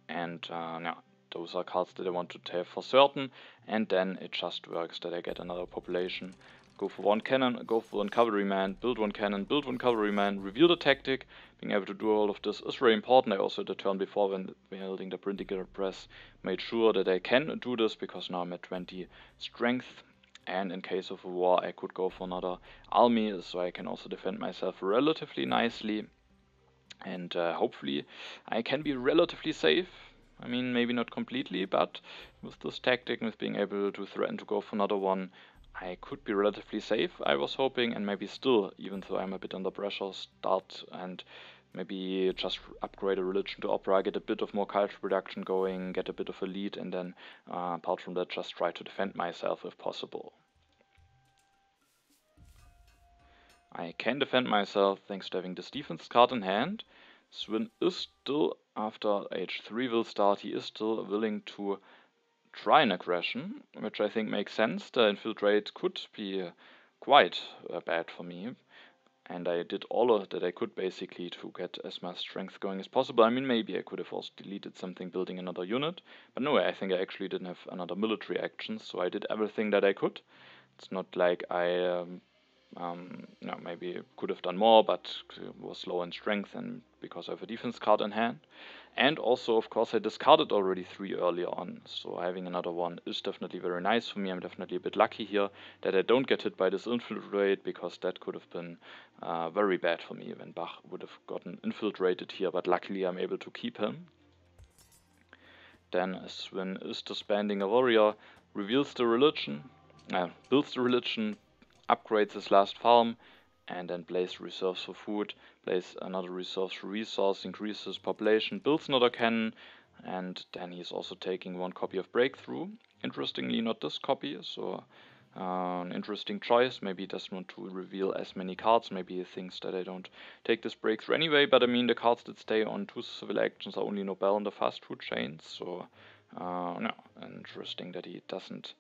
and yeah, those are cards that I want to have for certain, and then it just works that I get another population. Go for 1 cannon, go for 1 cavalryman, build 1 cannon, build 1 cavalryman, reveal the tactic. Being able to do all of this is very important. I also, the turn before, when building the printing press, made sure that I can do this, because now I'm at 20 strength, and in case of a war I could go for another army, so I can also defend myself relatively nicely, and hopefully I can be relatively safe. I mean, maybe not completely, but with this tactic, with being able to threaten to go for another one, I could be relatively safe, I was hoping, and maybe still, even though I'm a bit under pressure, start and maybe just upgrade a religion to opera, get a bit of more culture production going, get a bit of a lead, and then apart from that just try to defend myself if possible. I can defend myself thanks to having this defense card in hand. Swin is still, after H3 will start, he is still willing to try an aggression, which I think makes sense. The infiltrate could be quite bad for me, and I did all of that I could basically to get as much strength going as possible. I mean, maybe I could have also deleted something building another unit, but no, I think I actually didn't have another military action, so I did everything that I could. It's not like I no, maybe could have done more, but was low in strength and because I have a defense card in hand. And also, of course, I discarded already 3 earlier on, so having another one is definitely very nice for me. I'm definitely a bit lucky here that I don't get hit by this infiltrate, because that could have been very bad for me when Bach would have gotten infiltrated here, but luckily I'm able to keep him. Then Svin is disbanding a warrior, reveals the religion, builds the religion, upgrades his last farm, and then plays reserves for food, plays another reserves for resource, increases population, builds another cannon, and then he's also taking 1 copy of Breakthrough. Interestingly, not this copy, so an interesting choice. Maybe he doesn't want to reveal as many cards, maybe he thinks that I don't take this Breakthrough anyway, but I mean, the cards that stay on 2 civil actions are only Nobel and the fast food chains, so no, interesting that he doesn't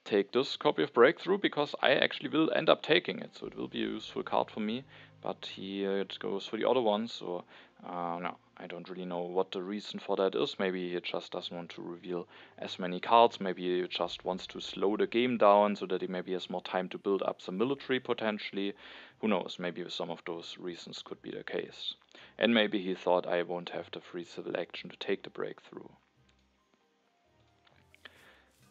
take this copy of Breakthrough, because I actually will end up taking it, so it will be a useful card for me, but he goes for the other one, so no, I don't really know what the reason for that is. Maybe he just doesn't want to reveal as many cards, maybe he just wants to slow the game down so that he maybe has more time to build up some military potentially. Who knows, maybe some of those reasons could be the case. And maybe he thought I won't have the free civil action to take the Breakthrough.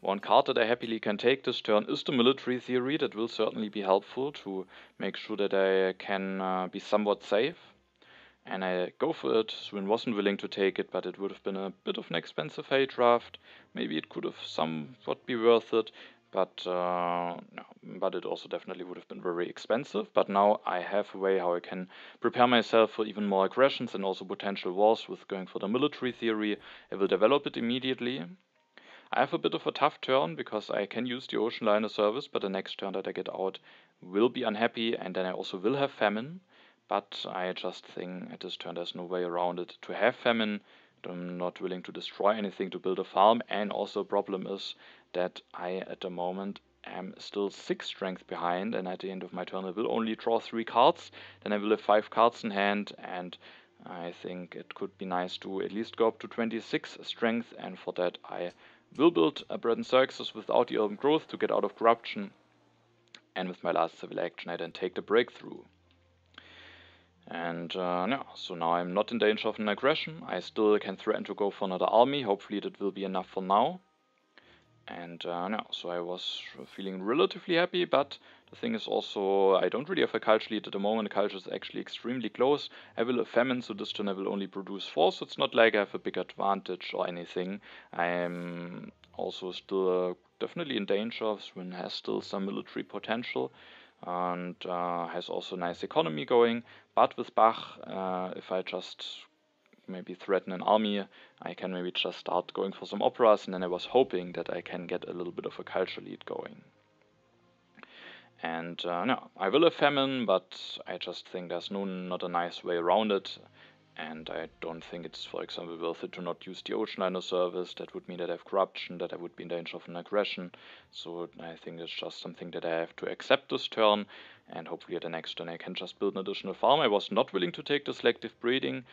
One card that I happily can take this turn is the military theory. That will certainly be helpful to make sure that I can be somewhat safe. And I go for it. Swin wasn't willing to take it, but it would have been a bit of an expensive hay draft. Maybe it could have somewhat be worth it, but no, but it also definitely would have been very expensive. But now I have a way how I can prepare myself for even more aggressions and also potential wars with going for the military theory. I will develop it immediately. I have a bit of a tough turn because I can use the ocean liner service, but the next turn that I get out will be unhappy, and then I also will have famine. But I just think at this turn there's no way around it to have famine. I'm not willing to destroy anything to build a farm, and also a problem is that I at the moment am still 6 strength behind, and at the end of my turn I will only draw 3 cards, then I will have 5 cards in hand, and I think it could be nice to at least go up to 26 strength, and for that I will build a bread and circuses without the urban growth to get out of corruption, and with my last civil action I then take the Breakthrough. And yeah, so now I'm not in danger of an aggression. I still can threaten to go for another army. Hopefully that will be enough for now. And yeah, so I was feeling relatively happy, but the thing is also I don't really have a culture lead at the moment. The culture is actually extremely close. I will have famine, so this turn I will only produce 4, so it's not like I have a big advantage or anything. I'm also still definitely in danger. Swin has still some military potential and has also a nice economy going. But with Bach, if I just maybe threaten an army, I can maybe just start going for some operas, and then I was hoping that I can get a little bit of a culture lead going. And no, I will have famine, but I just think there's not a nice way around it. And I don't think it's, for example, worth it to not use the ocean liner service. That would mean that I have corruption, that I would be in danger of an aggression. So I think it's just something that I have to accept this turn. And hopefully at the next turn I can just build an additional farm. I was not willing to take the selective breeding,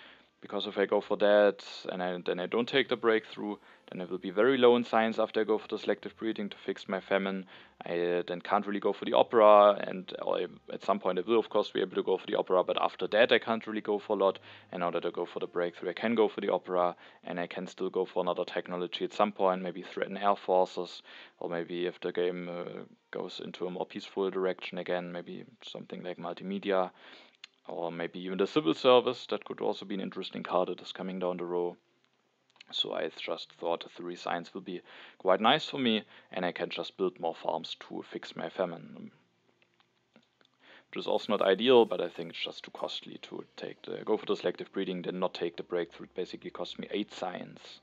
because if I go for that and then I don't take the Breakthrough, then I will be very low in science after I go for the selective breeding to fix my famine. I then can't really go for the opera, and at some point I will of course be able to go for the opera, but after that I can't really go for a lot. And now that I go for the Breakthrough, I can go for the opera, and I can still go for another technology at some point, maybe threaten air forces, or maybe if the game goes into a more peaceful direction again, maybe something like multimedia, or maybe even the civil service. That could also be an interesting card that is coming down the row. So I just thought 3 science will be quite nice for me, and I can just build more farms to fix my famine. Which is also not ideal, but I think it's just too costly to go for the selective breeding, then not take the Breakthrough. It basically cost me 8 science.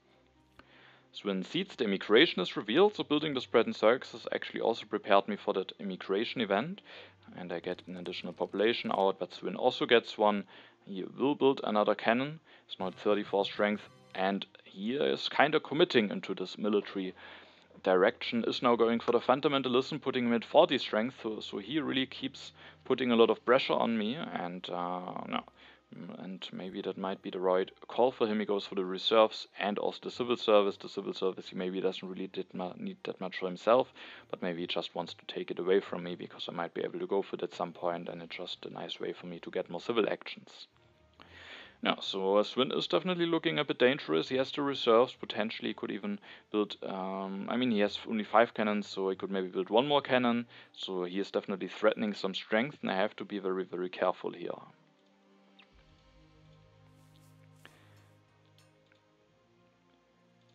So when Seeds, the immigration is revealed, so building the spread and circuses actually also prepared me for that immigration event, and I get an additional population out, but Swin also gets one. He will build another cannon. It's now at 34 strength, and he is kind of committing into this military direction, is now going for the fundamentalism, putting him at 40 strength, so he really keeps putting a lot of pressure on me, and no. And maybe that might be the right call for him. He goes for the reserves and also the civil service. The civil service he maybe doesn't really need that much for himself, but maybe he just wants to take it away from me because I might be able to go for it at some point, and it's just a nice way for me to get more civil actions. Yeah, so Swin is definitely looking a bit dangerous. He has the reserves, potentially could even build, I mean he has only 5 cannons, so he could maybe build 1 more cannon, so he is definitely threatening some strength, and I have to be very, very careful here.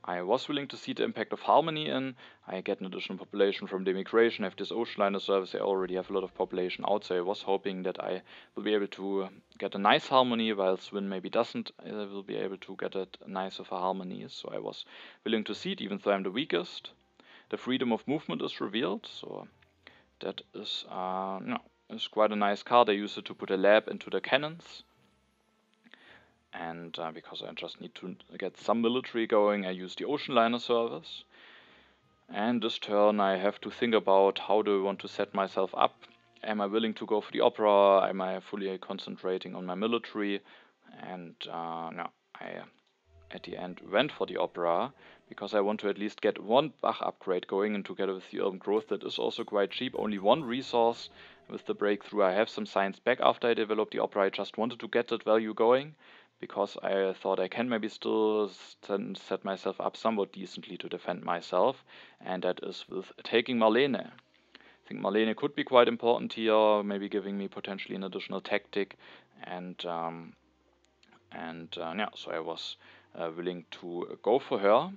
I was willing to see the impact of harmony in. I get an additional population from the immigration. I have this ocean liner service. I already have a lot of population out, so I was hoping that I will be able to get a nice harmony, while Swin maybe doesn't. I will be able to get a nice of a harmony, so I was willing to see it, even though I'm the weakest. The freedom of movement is revealed, so that is is quite a nice card. I use it to put a lab into the cannons. And because I just need to get some military going, I use the ocean liner service. And this turn I have to think about how do I want to set myself up. Am I willing to go for the opera? Am I fully concentrating on my military? And no, I at the end went for the opera because I want to at least get 1 Bach upgrade going, and together with the urban growth that is also quite cheap, only 1 resource. With the breakthrough I have some science back after I developed the opera. I just wanted to get that value going, because I thought I can maybe still set myself up somewhat decently to defend myself, and that is with taking Marlene. I think Marlene could be quite important here, maybe giving me potentially an additional tactic, and yeah, so I was willing to go for her.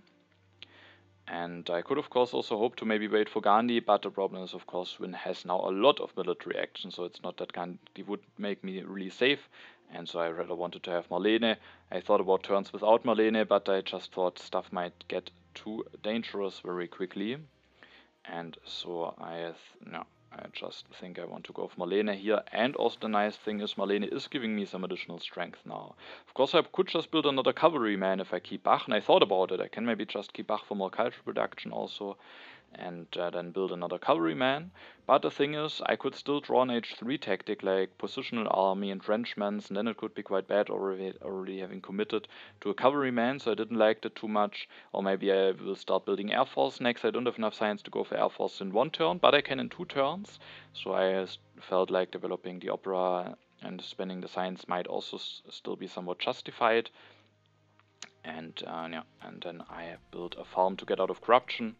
And I could of course also hope to maybe wait for Gandhi, but the problem is of course Swin has now a lot of military action, so it's not that Gandhi would make me really safe, and so I rather wanted to have Marlene. I thought about turns without Marlene, but I just thought stuff might get too dangerous very quickly, and so I just think I want to go for Marlene here. And also the nice thing is Marlene is giving me some additional strength now. Of course I could just build another cavalryman if I keep Bach, and I thought about it. I can maybe just keep Bach for more cultural production also, and then build another cavalryman. But the thing is, I could still draw an H3 tactic like positional army, entrenchments, and then it could be quite bad already having committed to a cavalryman, so I didn't like that too much. Or maybe I will start building Air Force next. I don't have enough science to go for Air Force in 1 turn, but I can in 2 turns. So I felt like developing the opera and spending the science might also still be somewhat justified. And yeah, and then I built a farm to get out of corruption.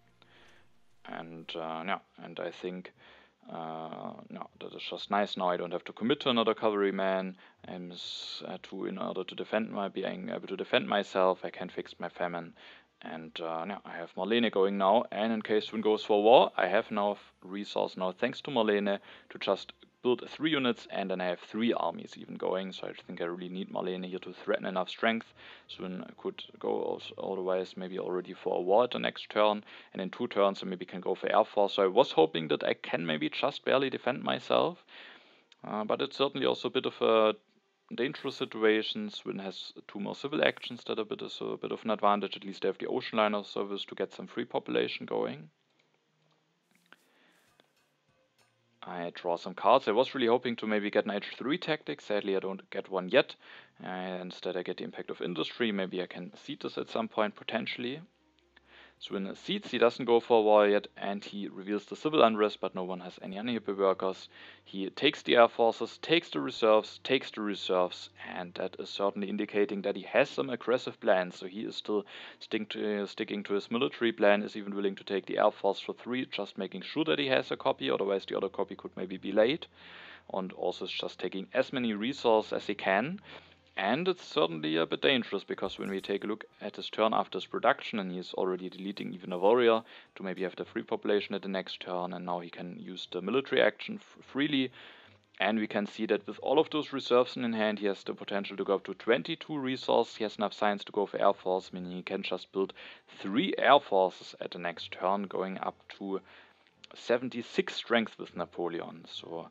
And yeah, and I think no, that is just nice. Now I don't have to commit to another cavalryman. In order to being able to defend myself, I can fix my famine. And yeah, I have Marlene going now, and in case Swin goes for war, I have enough resource now, thanks to Marlene, to just build 3 units, and then I have 3 armies even going, so I think I really need Marlene here to threaten enough strength. Swin could go also, otherwise maybe already for a war at the next turn, and in 2 turns I maybe can go for Air Force. So I was hoping that I can maybe just barely defend myself, but it's certainly also a bit of a dangerous situation. Swin has 2 more civil actions that are a bit of an advantage. At least they have the ocean liner service to get some free population going. I draw some cards. I was really hoping to maybe get an H3 tactic. Sadly, I don't get one yet. Instead, I get the impact of industry. Maybe I can seed this at some point, potentially. Swin seeds, he doesn't go for a war yet, and he reveals the civil unrest, but no one has any unhippie workers. He takes the air forces, takes the reserves, and that is certainly indicating that he has some aggressive plans. So he is still sticking to his military plan, is even willing to take the air force for 3, just making sure that he has a copy, otherwise the other copy could maybe be late. And also is just taking as many resources as he can. And it's certainly a bit dangerous, because when we take a look at his turn after his production, and he's already deleting even a warrior to maybe have the free population at the next turn, and now he can use the military action freely. And we can see that with all of those reserves in hand, he has the potential to go up to 22 resources. He has enough science to go for Air Force, meaning he can just build 3 Air Forces at the next turn, going up to 76 strength with Napoleon. So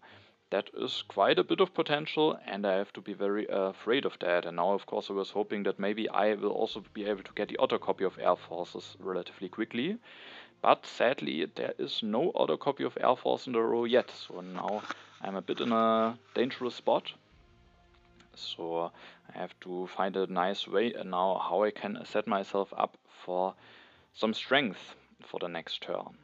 that is quite a bit of potential, and I have to be very afraid of that. And now, of course, I was hoping that maybe I will also be able to get the auto copy of Air Forces relatively quickly. But sadly, there is no auto copy of Air Force in the row yet. So now I'm a bit in a dangerous spot. So I have to find a nice way now how I can set myself up for some strength for the next turn.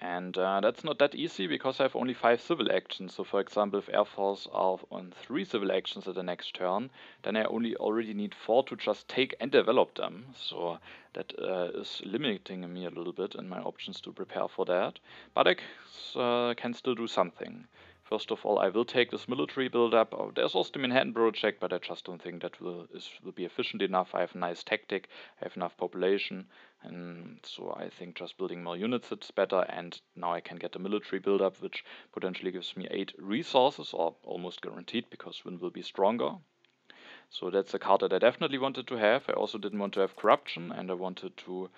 And that's not that easy because I have only 5 civil actions. So for example, if Air Force are on 3 civil actions at the next turn, then I already need 4 to just take and develop them. So that is limiting me a little bit in my options to prepare for that. But I can still do something. First of all, I will take this military build-up. Oh, there's also the Manhattan project, but I just don't think that will be efficient enough. I have a nice tactic, I have enough population, and so I think just building more units is better. And now I can get the military build-up, which potentially gives me 8 resources, or almost guaranteed, because Win will be stronger. So that's a card that I definitely wanted to have. I also didn't want to have corruption, and I wanted to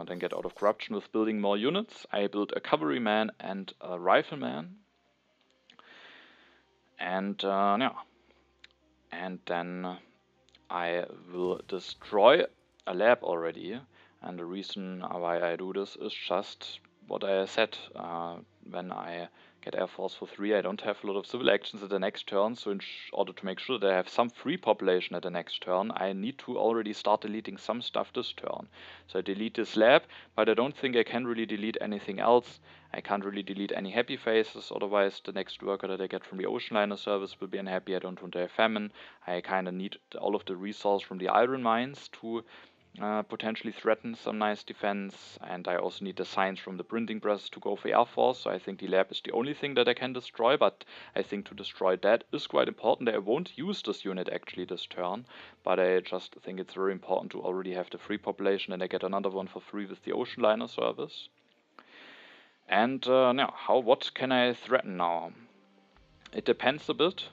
then get out of corruption with building more units. I built a cavalryman and a rifleman. And yeah, and then I will destroy a lab already. And the reason why I do this is just what I said. When I get Air Force for 3, I don't have a lot of civil actions at the next turn. So in order to make sure that I have some free population at the next turn, I need to already start deleting some stuff this turn. So I delete this lab, but I don't think I can really delete anything else. I can't really delete any happy faces, otherwise the next worker that I get from the ocean liner service will be unhappy. I don't want to have famine. I kind of need all of the resources from the iron mines to potentially threaten some nice defense, and I also need the signs from the printing press to go for Air Force. So I think the lab is the only thing that I can destroy, but I think to destroy that is quite important. I won't use this unit actually this turn, but I just think it's very important to already have the free population, and I get another one for free with the ocean liner service. And now, what can I threaten now? It depends a bit.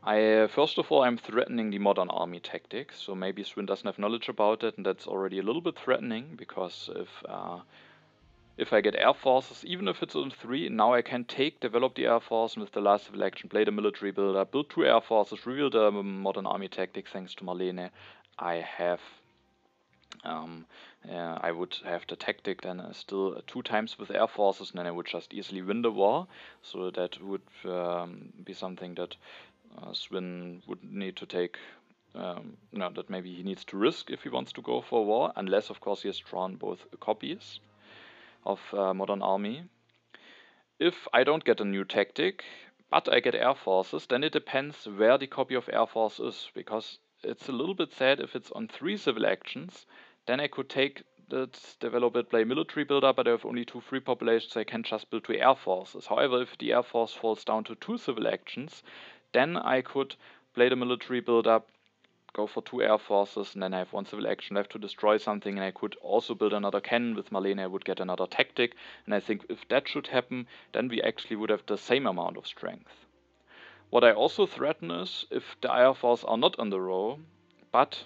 First of all, I'm threatening the modern army tactics, so maybe Swin doesn't have knowledge about it, and that's already a little bit threatening, because if I get Air Forces, even if it's on 3, now I can develop the Air Force, and with the last civil action, play the military builder, build 2 Air Forces, reveal the modern army tactics thanks to Marlene. I would have the tactic then still 2 times with Air Forces, and then I would just easily win the war. So that would be something that Swin would need to take, that maybe he needs to risk if he wants to go for war, unless of course he has drawn both copies of Modern Army. If I don't get a new tactic, but I get Air Forces, then it depends where the copy of Air Force is, because it's a little bit sad if it's on 3 civil actions. Then I could take that, develop it, play military builder, but I have only 2 free populations, so I can just build 2 Air Forces. However, if the Air Force falls down to 2 civil actions, then I could play the military build-up, go for 2 Air Forces, and then I have 1 civil action left to destroy something, and I could also build another cannon with Marlene. I would get another tactic, and I think if that should happen, then we actually would have the same amount of strength. What I also threaten is, if the Air Force are not on the row, but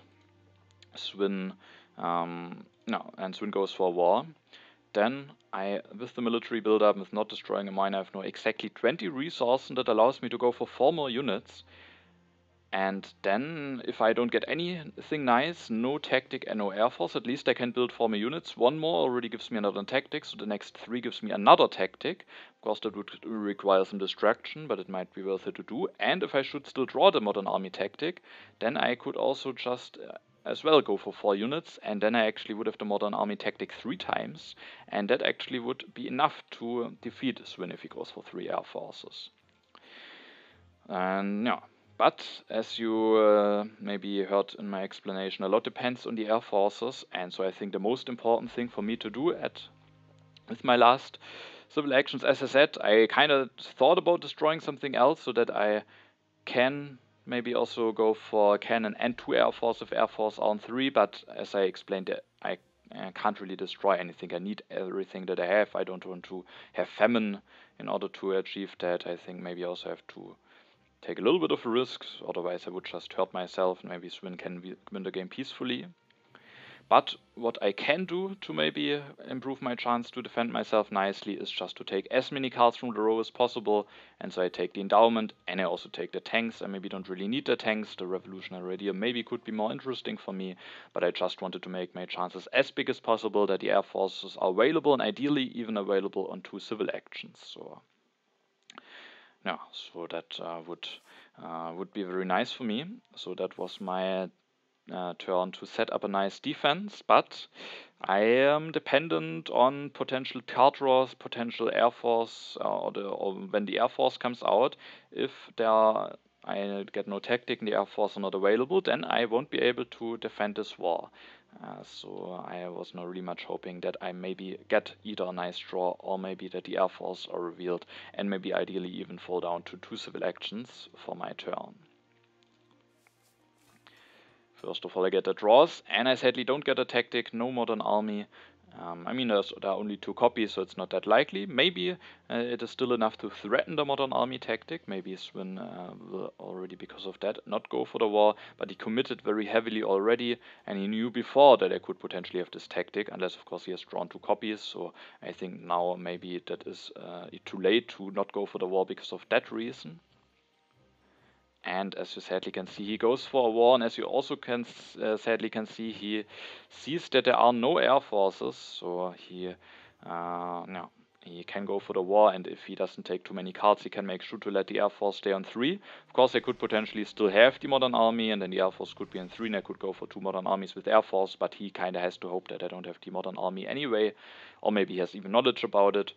Swin, Swin goes for war, then with the military build-up, with not destroying a mine, I have now exactly 20 resources, and that allows me to go for 4 more units. And then, if I don't get anything nice, no tactic and no Air Force, at least I can build 4 more units. 1 more already gives me another tactic, so the next 3 gives me another tactic. Of course, that would require some destruction, but it might be worth it to do. And if I should still draw the Modern Army tactic, then I could also just as well go for 4 units, and then I actually would have the Modern Army tactic 3 times, and that actually would be enough to defeat Swin if he goes for 3 Air Forces. And yeah. But as you maybe heard in my explanation, a lot depends on the Air Forces, and so I think the most important thing for me to do with my last civil actions, as I said, I kind of thought about destroying something else so that I can maybe also go for cannon and 2 Air Force if Air Force are on 3, but as I explained, I can't really destroy anything. I need everything that I have. I don't want to have famine in order to achieve that. I think maybe I also have to take a little bit of a risk, otherwise I would just hurt myself and maybe Swin can win the game peacefully. But what I can do to maybe improve my chance to defend myself nicely is just to take as many cards from the row as possible. And so I take the endowment and I also take the tanks. I maybe don't really need the tanks. The revolutionary radio maybe could be more interesting for me, but I just wanted to make my chances as big as possible that the air forces are available and ideally even available on 2 civil actions. So yeah, so that would be very nice for me. So that was my turn to set up a nice defense, but I am dependent on potential card draws, potential Air Force, or when the Air Force comes out. If I get no tactic and the Air Force are not available, then I won't be able to defend this war. So I was not really much hoping that I maybe get either a nice draw or maybe that the Air Force are revealed and maybe ideally even fall down to 2 civil actions for my turn. First of all, I get the draws, and I sadly don't get a tactic, no modern army. I mean, there are only 2 copies, so it's not that likely. Maybe it is still enough to threaten the modern army tactic. Maybe Svin will already, because of that, not go for the war, but he committed very heavily already, and he knew before that I could potentially have this tactic, unless, of course, he has drawn 2 copies. So I think now maybe that is too late to not go for the war because of that reason. And as you sadly can see, he goes for a war, and as you also can sadly can see, he sees that there are no air forces, so he can go for the war, and if he doesn't take too many cards, he can make sure to let the air force stay on 3. Of course, I could potentially still have the modern army, and then the air force could be on 3, and I could go for 2 modern armies with air force, but he kind of has to hope that I don't have the modern army anyway, or maybe he has even knowledge about it,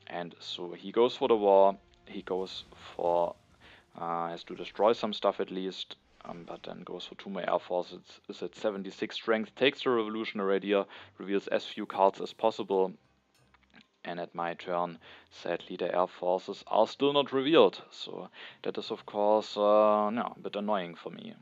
and so he goes for the war. He goes for has to destroy some stuff at least, but then goes for 2 more air force. It's at 76 strength, takes the revolutionary idea, reveals as few cards as possible, and at my turn, sadly, the air forces are still not revealed, so that is of course a bit annoying for me.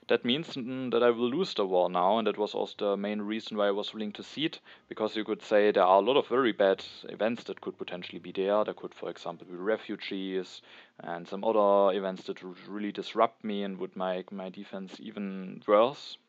That means that I will lose the war now, and that was also the main reason why I was willing to cede, because you could say there are a lot of very bad events that could potentially be there. There could, for example, be refugees and some other events that would really disrupt me and would make my defense even worse.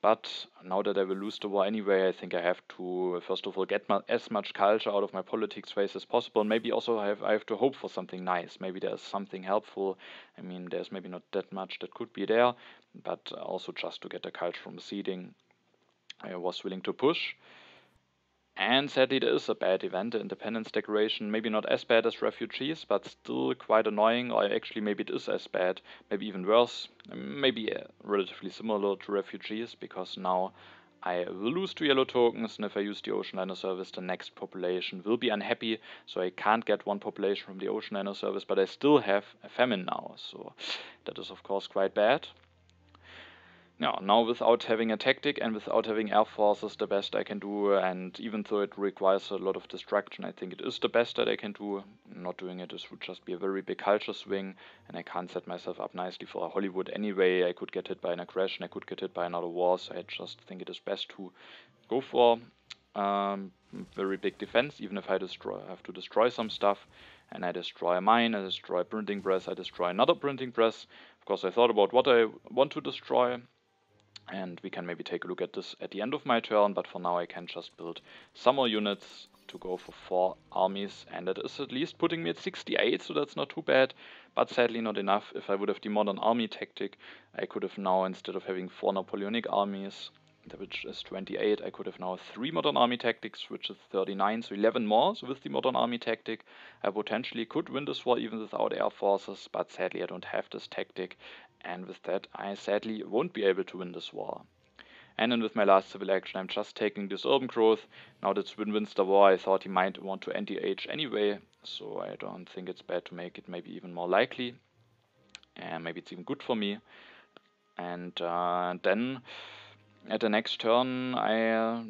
But now that I will lose the war anyway, I think I have to, first of all, get as much culture out of my politics phase as possible. And maybe also I have to hope for something nice. Maybe there's something helpful. I mean, there's maybe not that much that could be there, but also just to get the culture from seeding, I was willing to push. And sadly, there is a bad event, the Independence Declaration. Maybe not as bad as refugees, but still quite annoying. Or actually, maybe it is as bad, maybe even worse. Maybe relatively similar to refugees, because now I will lose 2 yellow tokens, and if I use the Ocean Liner Service, the next population will be unhappy. So I can't get 1 population from the Ocean Liner Service, but I still have a famine now. So that is, of course, quite bad. Now without having a tactic and without having air forces, the best I can do, and even though it requires a lot of destruction, I think it is the best that I can do. Not doing it would just be a very big culture swing, and I can't set myself up nicely for Hollywood anyway. I could get hit by an aggression, I could get hit by another war, so I just think it is best to go for very big defense, even if I have to destroy some stuff. And I destroy a mine, I destroy a printing press, I destroy another printing press. Of course, I thought about what I want to destroy, and we can maybe take a look at this at the end of my turn, but for now I can just build some more units to go for 4 armies, and that is at least putting me at 68, so that's not too bad, but sadly not enough. If I would have the modern army tactic, I could have now, instead of having 4 Napoleonic armies, which is 28, I could have now 3 modern army tactics, which is 39, so 11 more. So with the modern army tactic, I potentially could win this war even without air forces, but sadly I don't have this tactic, and with that I sadly won't be able to win this war. And then with my last civil action, I'm just taking this urban growth. Now that Svin wins the war, I thought he might want to anti-age anyway, so I don't think it's bad to make it maybe even more likely, and maybe it's even good for me. And then at the next turn, I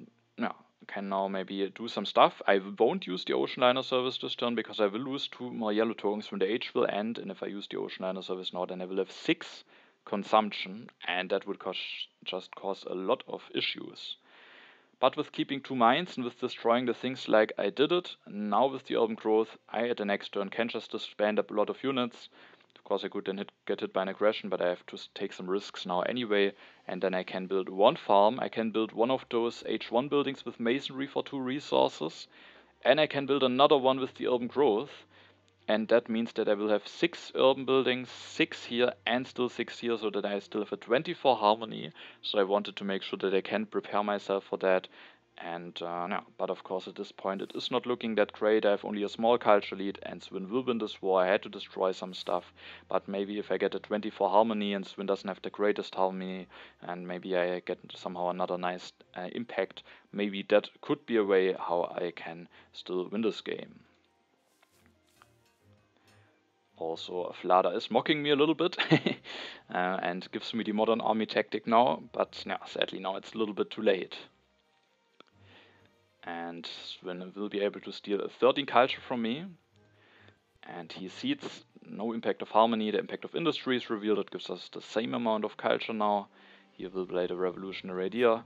can now maybe do some stuff. I won't use the Ocean Liner Service this turn, because I will lose 2 more yellow tokens when the age will end, and if I use the Ocean Liner Service now, then I will have 6 consumption, and that would just cause a lot of issues. But with keeping 2 mines and with destroying the things like I did it, now with the urban growth, I at the next turn can just disband a lot of units. Of course I could then get hit by an aggression, but I have to take some risks now anyway, and then I can build one farm. I can build one of those H1 buildings with masonry for 2 resources, and I can build another one with the urban growth. And that means that I will have 6 urban buildings, 6 here and still 6 here, so that I still have a 24 harmony. So I wanted to make sure that I can prepare myself for that. And no, but of course at this point it is not looking that great. I have only a small culture lead and Swin will win this war. I had to destroy some stuff, but maybe if I get a 24 harmony and Swin doesn't have the greatest harmony, and maybe I get somehow another nice impact, maybe that could be a way how I can still win this game. Also, Vlada is mocking me a little bit and gives me the modern army tactic now, but yeah, sadly now it's a little bit too late. And Swin will be able to steal a 13 culture from me, and he seeds no impact of harmony. The impact of industry is revealed. That gives us the same amount of culture now. He will play the revolutionary idea,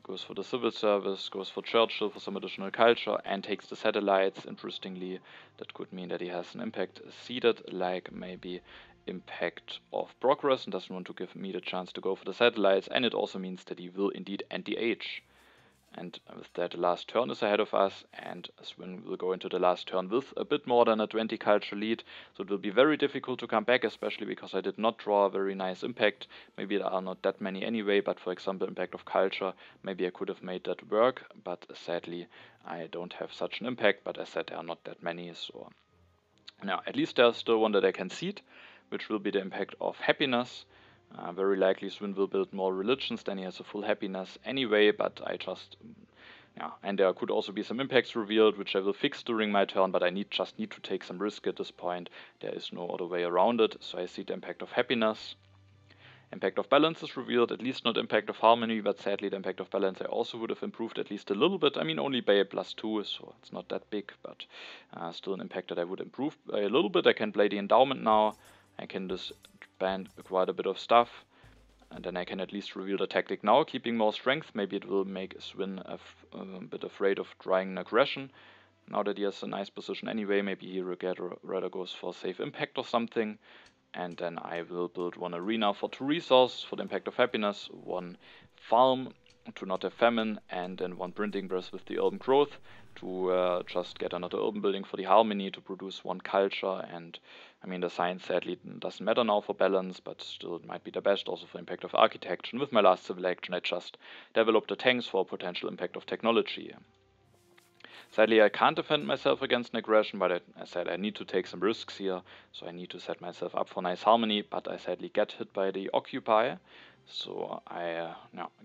goes for the civil service, goes for Churchill for some additional culture, and takes the satellites. Interestingly, that could mean that he has an impact seeded, like maybe impact of progress, and doesn't want to give me the chance to go for the satellites, and it also means that he will indeed end the age. And with that, the last turn is ahead of us, and Swin will go into the last turn with a bit more than a 20 culture lead, so it will be very difficult to come back, especially because I did not draw a very nice impact. Maybe there are not that many anyway, but for example, impact of culture, maybe I could have made that work, but sadly, I don't have such an impact, but as said, there are not that many, so now at least there's still one that I can seed, which will be the impact of happiness. Very likely Swin will build more religions, then he has a full happiness anyway, but I just, yeah, and there could also be some impacts revealed, which I will fix during my turn, but I just need to take some risk at this point. There is no other way around it, so I see the impact of happiness. Impact of balance is revealed, at least not impact of harmony, but sadly the impact of balance I also would have improved at least a little bit. I mean, only by a +2, so it's not that big, but still an impact that I would improve by a little bit. I can play the endowment now. I can disband quite a bit of stuff, and then I can at least reveal the tactic now, keeping more strength. Maybe it will make Swin a bit afraid of trying an aggression. Now that he has a nice position anyway, maybe he rather goes for safe impact or something. And then I will build one arena for 2 resources for the impact of happiness, 1 farm to not have famine, and then 1 printing press with the urban growth to just get another urban building for the harmony to produce 1 culture. And I mean, the science sadly doesn't matter now for balance, but still it might be the best also for impact of architecture. And with my last civil action, I just developed the tanks for potential impact of technology. Sadly, I can't defend myself against an aggression, but I said I need to take some risks here, so I need to set myself up for nice harmony, but I sadly get hit by the Occupy, so I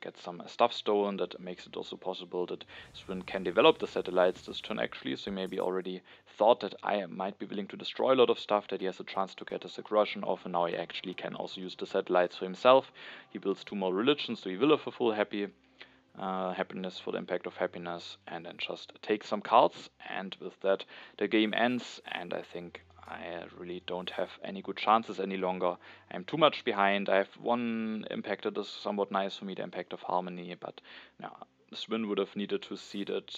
get some stuff stolen. That makes it also possible that Swin can develop the satellites this turn actually, so he maybe already thought that I might be willing to destroy a lot of stuff, that he has a chance to get his aggression off, and now he actually can also use the satellites for himself. He builds 2 more religions, so he will have a full happiness for the impact of happiness, and then just take some cards, and with that the game ends, and I think I really don't have any good chances any longer. I'm too much behind. I have 1 impact that is somewhat nice for me, the impact of harmony, but Swin would have needed to see that.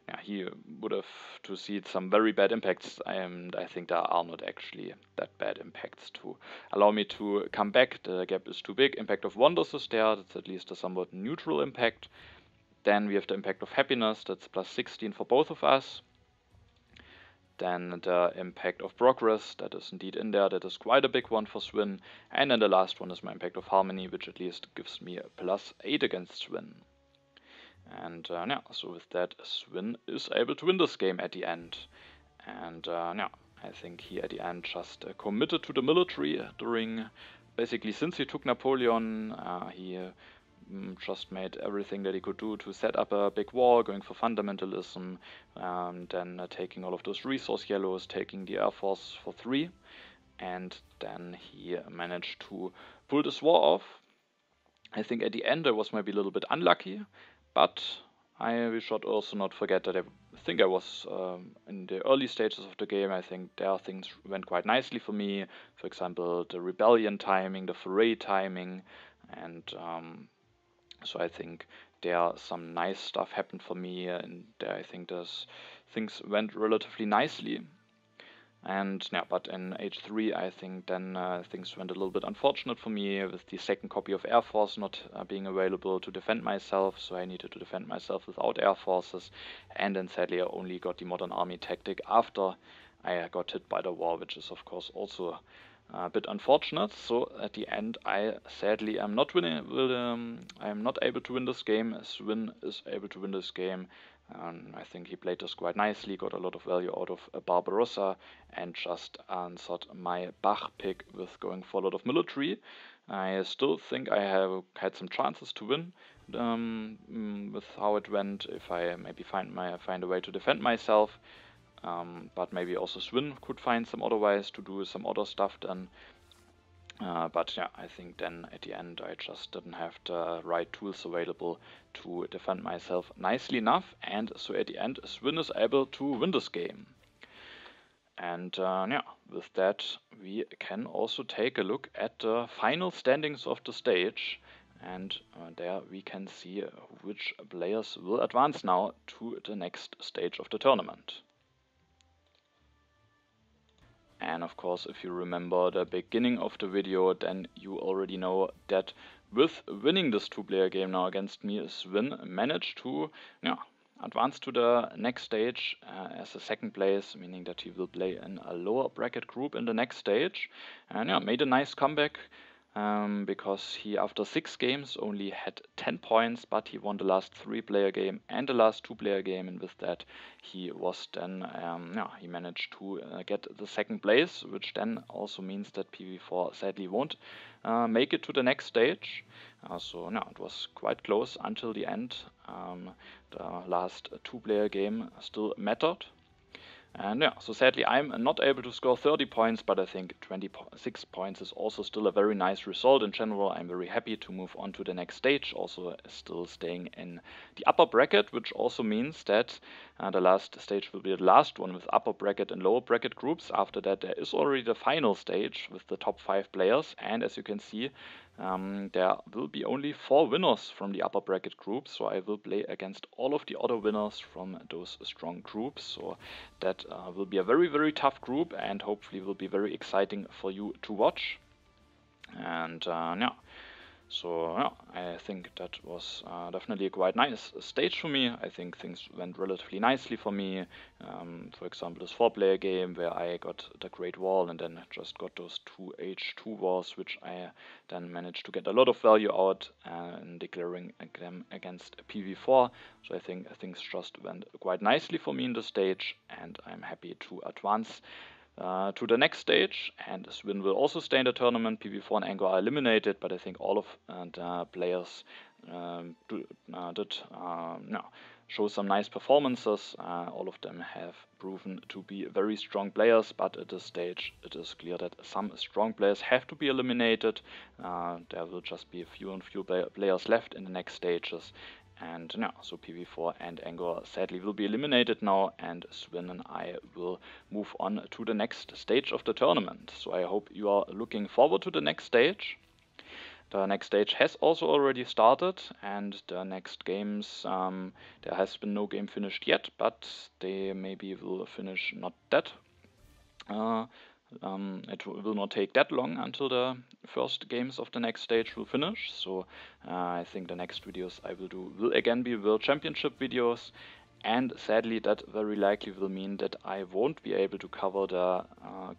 Yeah, he would have to see some very bad impacts, and I think there are not actually that bad impacts to allow me to come back. The gap is too big. Impact of wonders is there, that's at least a somewhat neutral impact. Then we have the impact of happiness, that's +16 for both of us. Then the impact of progress, that is indeed in there, that is quite a big one for Swin. And then the last one is my impact of harmony, which at least gives me a +8 against Swin. And so with that, Swin is able to win this game at the end. And I think he at the end just committed to the military during, basically since he took Napoleon, he just made everything that he could do to set up a big war, going for fundamentalism, then taking all of those resource yellows, taking the Air Force for 3, and then he managed to pull this war off. I think at the end I was maybe a little bit unlucky, but we should also not forget that I think I was in the early stages of the game. I think there things went quite nicely for me. For example, the rebellion timing, the foray timing, and so I think there some nice stuff happened for me, and I think things went relatively nicely. And yeah, but in H3 I think then things went a little bit unfortunate for me with the second copy of Air Force not being available to defend myself, so I needed to defend myself without Air Forces, and then sadly I only got the Modern Army tactic after I got hit by the war, which is of course also a bit unfortunate. So at the end I sadly am not winning, I'm not able to win this game. Svin is able to win this game. I think he played this quite nicely, got a lot of value out of Barbarossa, and just answered my Bach pick with going for a lot of military. I still think I have had some chances to win with how it went, if I maybe find a way to defend myself. But maybe also Swin could find some other ways to do some other stuff then. But yeah, I think then at the end I just didn't have the right tools available to defend myself nicely enough, and so at the end Swin is able to win this game. And yeah, with that we can also take a look at the final standings of the stage, and there we can see which players will advance now to the next stage of the tournament. And of course, if you remember the beginning of the video, then you already know that with winning this two-player game now against me, Svin managed to advance to the next stage as a second place, meaning that he will play in a lower bracket group in the next stage. And yeah, made a nice comeback. Because he, after 6 games, only had 10 points, but he won the last 3-player game and the last 2-player game, and with that he was then, he managed to get the second place, which then also means that PV4 sadly won't make it to the next stage. So it was quite close until the end. The last 2-player game still mattered. And yeah, so sadly I'm not able to score 30 points, but I think 26 points is also still a very nice result. In general, I'm very happy to move on to the next stage, also still staying in the upper bracket, which also means that the last stage will be the last one with upper bracket and lower bracket groups. After that there is already the final stage with the top 5 players, and as you can see, there will be only 4 winners from the upper bracket group, so I will play against all of the other winners from those strong groups. So that will be a very, very tough group, and hopefully will be very exciting for you to watch. And yeah, so yeah, I think that was definitely a quite nice stage for me. I think things went relatively nicely for me. For example, this 4-player game where I got the Great Wall and then just got those 2 H2 wars, which I then managed to get a lot of value out and declaring them against PV4. So I think things just went quite nicely for me in the stage, and I'm happy to advance to the next stage, and Swin will also stay in the tournament. PV4 and Angor are eliminated, but I think all of the players did show some nice performances. All of them have proven to be very strong players, but at this stage it is clear that some strong players have to be eliminated. There will just be a few players left in the next stages. And so PV4 and Angor sadly will be eliminated now, and Swin and I will move on to the next stage of the tournament. So I hope you are looking forward to the next stage. The next stage has also already started, and the next games, there has been no game finished yet, but they maybe will finish not that. It will not take that long until the first games of the next stage will finish, so I think the next videos I will do will again be World Championship videos, and sadly that very likely will mean that I won't be able to cover the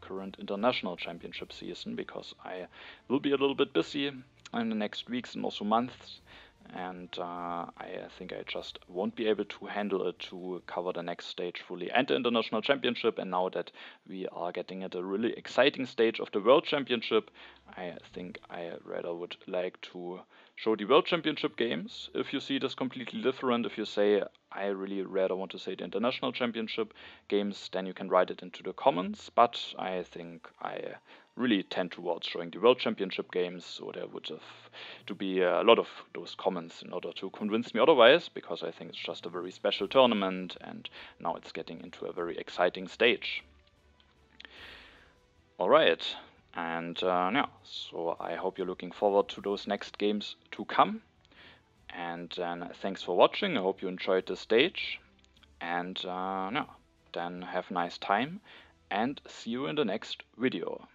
current International Championship season, because I will be a little bit busy in the next weeks and also months. And I think I just won't be able to handle it to cover the next stage fully and the International Championship. And now that we are getting at a really exciting stage of the World Championship, I think I rather would like to show the World Championship games. If you see this completely different, if you say I really rather want to say the International Championship games, then you can write it into the comments. But I think I really tend towards showing the World Championship games, so there would have to be a lot of those comments in order to convince me otherwise, because I think it's just a very special tournament and now it's getting into a very exciting stage. Alright, and so I hope you're looking forward to those next games to come. And then thanks for watching, I hope you enjoyed the stage, and then have a nice time. and see you in the next video.